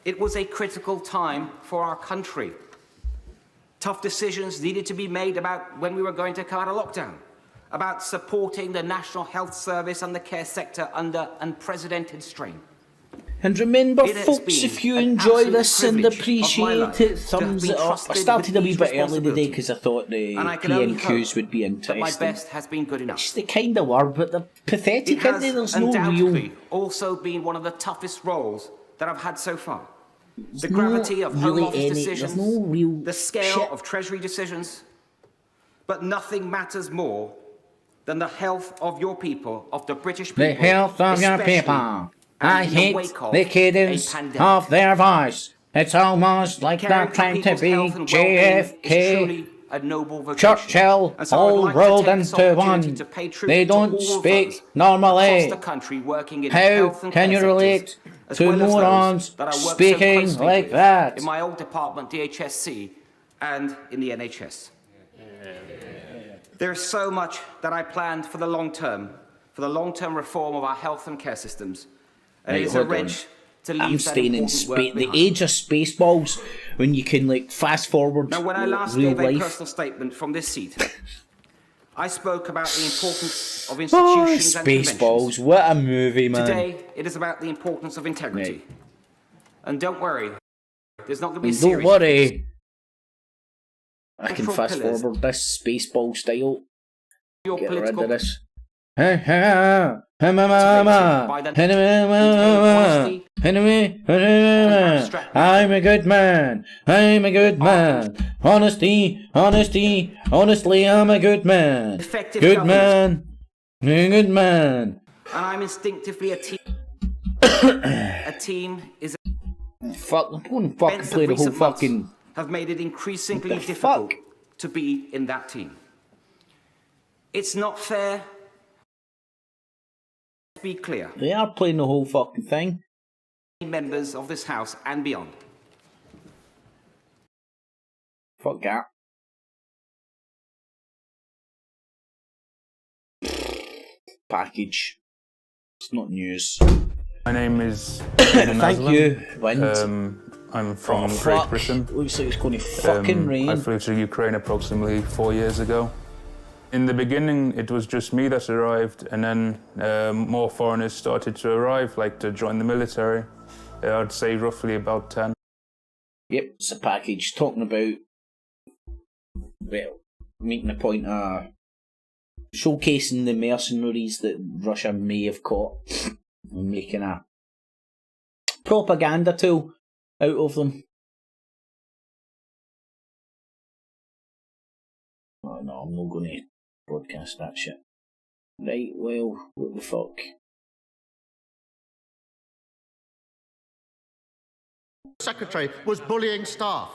It was a critical time for our country. Tough decisions needed to be made about when we were going to come out of lockdown, about supporting the National Health Service and the care sector under unprecedented strain. And remember, It has folks, been if you an enjoy absolute this and privilege of my appreciate life it, to have thumbs been it up. I trusted started a with wee these bit early today responsibilities. because I thought the And I can only PMQs hope would be that interesting. my best has been good enough. They kind of were, but they're pathetic, It aren't has they? There's no undoubtedly real... also been one of the toughest roles that I've had so far. The no gravity of Home really Office any- decisions, there's no real the scale shit. of Treasury decisions, but nothing matters more than the health of your people, of the British people. The health of your especially people. I in the hate wake of the a cadence pandemic. of their voice. It's almost like they're Caring for trying to people's be health and well-being is JFK, truly a noble vocation. Churchill, And so I'd all like to rolled take this into opportunity one. to pay tribute They to don't all speak those normally. across the country working in How health and can care you relate sectors, as to well as those morons that I work so speaking closely like with that? in my old department, DHSC, and in the NHS. There is so much that I planned for the long term reform of our health and care systems. And Right, it is a hold on. wrench to leave I'm that staying in important work space. The behind. age of Spaceballs, when you can like fast forward Now, when I last real gave a life. personal statement from this seat, I spoke about the importance of Oh, institutions and conventions. Spaceballs! What a movie, man! Today, it is about the importance of integrity. Right. And don't worry, there's not going to be a And series don't of these. worry, I can Central fast pillars. forward this Spaceball style. Your Get rid political of this. I'm a good man. I'm a good man. Honesty, honesty, honestly, I'm a good man. Effective Good government. man. A good man. And I'm instinctively a team. A team is Fuck, I'm going to fucking events play of the whole recent months fucking. have made it increasingly What the difficult fuck? to be in that team. It's not fair. Let's be clear. They are playing the whole fucking thing. Members of this House and beyond. Fuck that. Package. It's not news. My name is Thank you, Wind. I'm from Oh, Great fuck. Britain. Looks like it's going to fucking rain. I flew to Ukraine approximately 4 years ago. In the beginning, it was just me that arrived, and then more foreigners started to arrive, like to join the military. I'd say roughly about 10. Yep, it's a package talking about, well, making a point of showcasing the mercenaries that Russia may have caught and making a propaganda tool out of them. Oh no, I'm not going to broadcast that shit. Right, well, what the fuck? Secretary was bullying staff.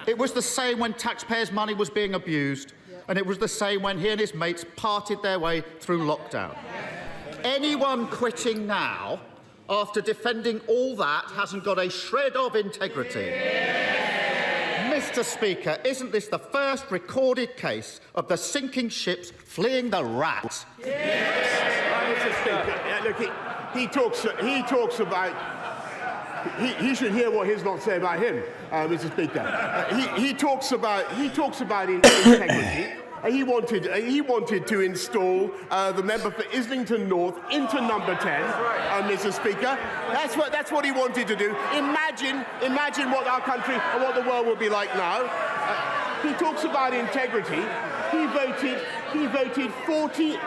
It was the same when taxpayers' money was being abused, and it was the same when he and his mates parted their way through lockdown. Anyone quitting now, after defending all that, hasn't got a shred of integrity. Mr. Speaker, isn't this the first recorded case of the sinking ships fleeing the rat? Mr. Speaker, look, he talks about. He should hear what his lot say about him, Mr. Speaker. He talks about integrity. He wanted to install the member for Islington North into number 10, Mr. Speaker. That's what he wanted to do. Imagine what our country and what the world will be like now. He talks about integrity. He voted 48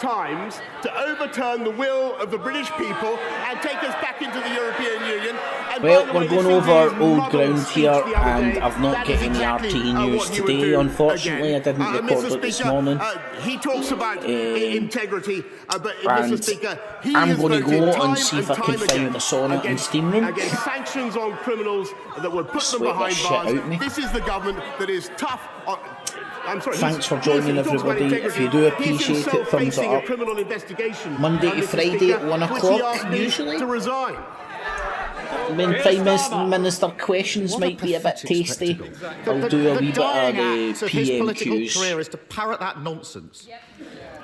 times to overturn the will of the British people and take us back into the European Union. And Well, by the we're way, going this over thing is old muddled ground speech here, the other and day. I've not That got is any exactly, RT news what he would today. do Unfortunately, again. I didn't record Mr. it this Speaker, morning. he talks about integrity, but And Mr. Speaker, he I'm has going to voted go time and see if I and can time find again the sauna and against- steam room. against sanctions on criminals that would put them Sweat the behind shit bars. out of me. This is the government that is tough on. I'm sorry. Thanks for he joining, talks about everybody. If you do integrity. He's appreciate it, himself thumbs facing it up. a criminal investigation, Monday to Mr. Friday Speaker, at 1 which he o'clock, asked me usually. to resign. When Prime Minister questions might be a bit tasty, I'll do a wee bit of dying the act of his political PMQs. career is to parrot that nonsense.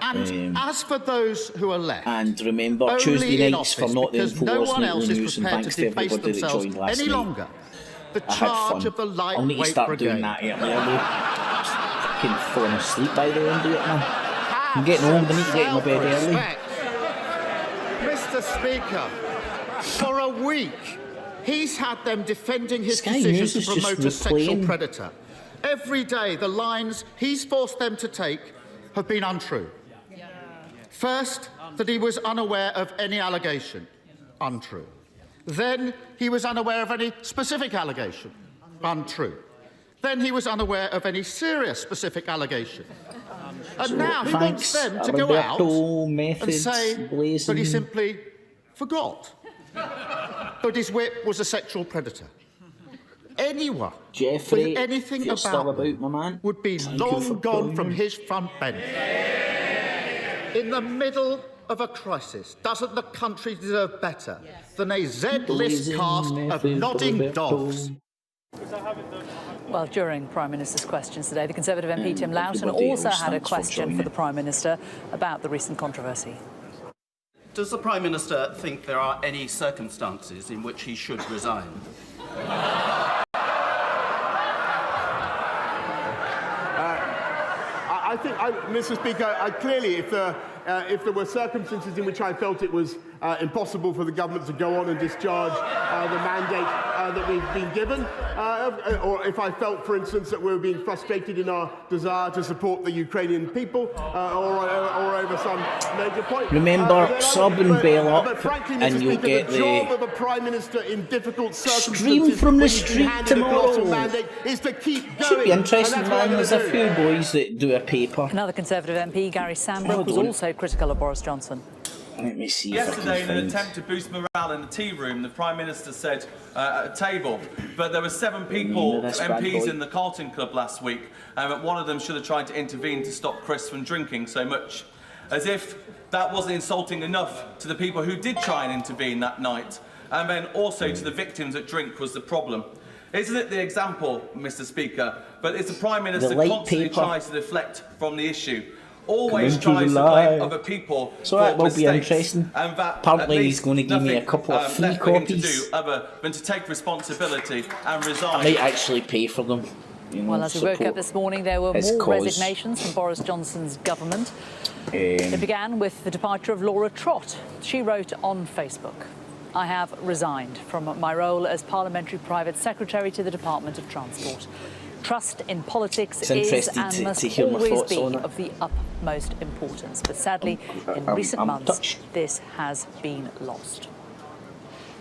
And as for those who are left, And remember, only Tuesday in nights for office Not the because no one else Nightly is News, and prepared thanks to to debase everybody that themselves joined last any night. longer. The I had charge fun. of the I'll need to lightweight start brigade. doing that earlier though. Fucking falling asleep by the end of it, man. I'm getting old, I need to get in my bed early. Mr. Speaker, For a week, he's had them defending his Sky News decision to is just promote a sexual replaying. predator. Every day, the lines he's forced them to take have been untrue. First, that he was unaware of any allegation. Untrue. Then, he was unaware of any specific allegation. Untrue. Then he was unaware of any serious specific allegation. And now he wants them to go out and say that he simply forgot that his whip was a sexual predator. Anyone with anything about them would be long gone from his front bench. In the middle of a crisis, doesn't the country deserve better than a Z-list cast of nodding dogs? Well, during Prime Minister's questions today, the Conservative MP Tim Loughton also had a question for the Prime Minister about the recent controversy. Does the Prime Minister think there are any circumstances in which he should resign? I think, Mr. Speaker, clearly if there were circumstances in which I felt it was impossible for the government to go on and discharge the mandate that we've been given, or if I felt, for instance, that we were being frustrated in our desire to support the Ukrainian people, or over some major point. Remember, sub and bail up, but frankly, Mr. and you'll Speaker, get the job of a Prime Minister in difficult circumstances stream from the when you've been street handed a colossal tomorrow. mandate is to keep going. Should be interesting, and that's what man. I'm There's gonna a do. few boys that do a paper. Another Conservative MP, Gary Sambrook, was also critical of Boris Johnson. Let me see. Yesterday, in an attempt to boost morale in the tea room, the Prime Minister said at a table, but there were 7 people, MPs in the Carlton Club last week, and one of them should have tried to intervene to stop Chris from drinking so much. As if that wasn't insulting enough to the people who did try and intervene that night, and then also to the victims that drink was the problem. Isn't it the example, Mr. Speaker? But it's the Prime Minister constantly tries to deflect from the issue. Always tries to blame other people So for that will be mistakes, interesting. and that Apparently he's going to give me a couple of free left for him to copies. do other than to take responsibility and I resign. might actually pay for them. You know, Well, as we woke up this morning, there were his more cause. resignations from Boris Johnson's government. It began with the departure of Laura Trott. She wrote on Facebook, "I have resigned from my role as Parliamentary Private Secretary to the Department of Transport. Trust in politics It's is interesting and to must hear my always thoughts be on it. of the utmost importance. But sadly, in recent I'm months, touched. this has been lost."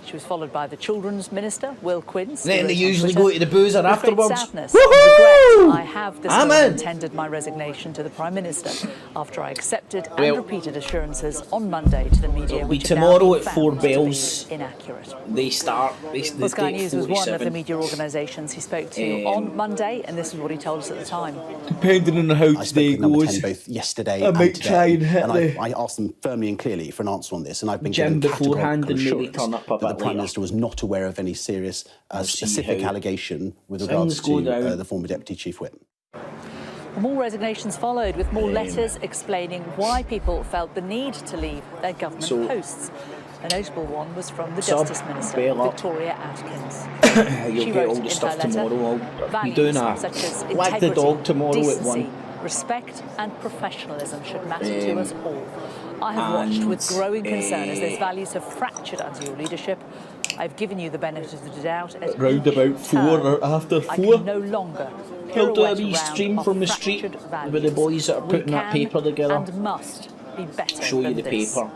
She was followed by the Children's Minister, Will Quince. Then they who wrote on usually Twitter, go to the boozer "With great afterwards. sadness and regret, I have this morning tendered my resignation to the Prime Minister after I accepted and Well, repeated assurances on Monday to the media, It'll be which have now tomorrow been at 4 found to be bells. inaccurate." They start. They Well, Sky take News was one of the 47. media organisations he spoke to on Monday, and this is what he told us at the time. Depending on how I spoke with number 10 both yesterday and might today, try and hit and the I asked them firmly and clearly for an answer on this, and I've been gym given beforehand categorical and maybe turn assurance up a that the bit Prime later. Minister was not aware of any serious specific how allegation with things regards go to down. the former Deputy Chief Whip. More resignations followed, with more letters explaining why people felt the need to leave their government So- posts. A notable one was from the Sub, Justice Minister, bail up. Victoria Atkins. You'll She get wrote all in the her stuff letter, tomorrow. I'll be "Values doing such as wag the integrity, dog tomorrow at decency, 1. respect and professionalism should matter to us all. I have watched with and, growing concern as those values have fractured under your leadership. I've given you the benefit of the doubt at Round each about 4 turn. or after I 4. can no longer He'll do a pirouette wee around stream our from the street fractured with the values. boys that are We putting that can paper together. and must be better Show you than the this. paper.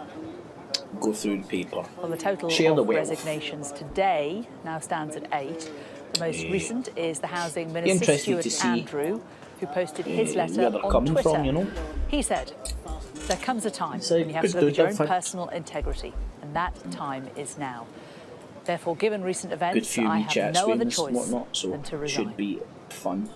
Go through the paper. Well, the total Share the of wealth. resignations today now stands at 8. The most recent is the Housing Minister, Interesting Stuart to see, Andrew, who posted his where letter they're on coming Twitter. from, you know. He said, "There comes a time So when you have good to look at your own job, personal integrity, and that time is now. Therefore, given recent Good events, few I wee have chats no with other and choice whatnot, so than to it resign." should be fun.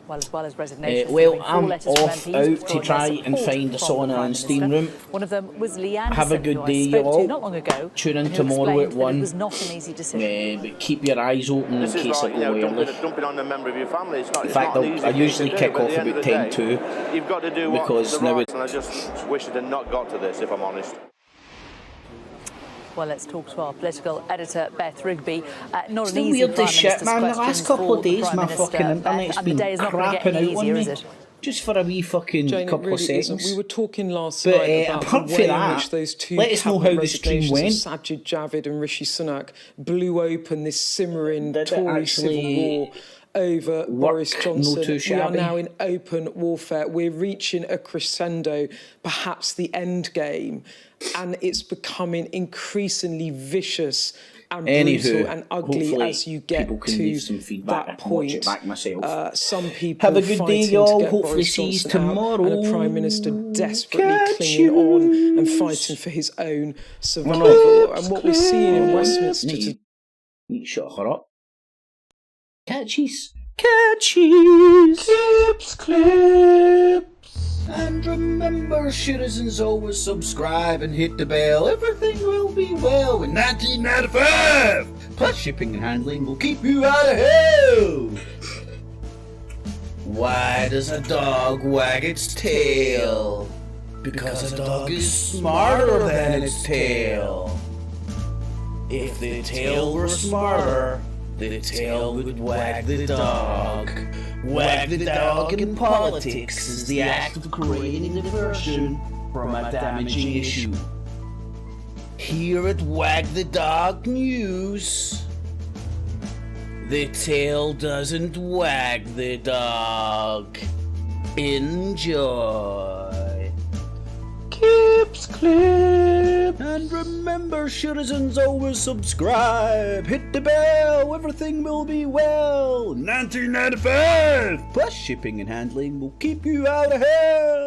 Well, as well as resignations, Well, there have been 4 I'm letters from off MPs out to withdrawing try their and support find a from the sauna Prime and steam Minister. room. One of them was Lee Anderson, Have a good who day, I you spoke all. to not long ago. Tune in who tomorrow explained at that 1. It was not an easy decision. But keep your eyes open in This is case like, I go early. dumping on a member of your family. It's not, In it's fact, not an easy I thing usually to do, kick but at off the end about of the 10 day, to. You've got to do because what's the now right, and I just wish it had not got to this, if I'm honest. Well, let's talk to our political editor, Beth Rigby. Not It's an the easy weirdest Prime shit, Minister's man. The questions last couple for of the days, Prime my Minister, fucking internet's and the been day is not going to get crapping any out on easier, me. is it? Just for a wee fucking Jane, couple it really of seconds. isn't. We were talking last But, night about apart the from way that, in which those two let us know how the stream resignations went. of Sajid Javid and Rishi Sunak blew open this simmering Did it Tory civil actually war over Boris Johnson. too We are shabby? now in open warfare. We're reaching a crescendo, perhaps the end game, and it's becoming increasingly vicious and brutal and ugly as you get to that point. Some people have a good day, fighting y'all. to get Hopefully Boris see you Johnson out, tomorrow. and a Prime Minister desperately Catch clinging on and fighting for his own survival. And what we're seeing in Westminster today. You shut her up. Catchies. Catchies. Clips. And remember, citizens, always subscribe and hit the bell. Everything will be well in 1995. Plus shipping and handling will keep you out of hell. Why does a dog wag its tail? Because a dog is smarter than its tail. If the tail were smarter, the tail would wag the dog. Wag the dog in politics is the act of creating diversion from a damaging issue. Here at Wag the Dog News, the tail doesn't wag the dog. Enjoy. Clips, clip. And remember, citizens, always subscribe. Hit the bell, everything will be well. 1995. Plus shipping and handling will keep you out of hell.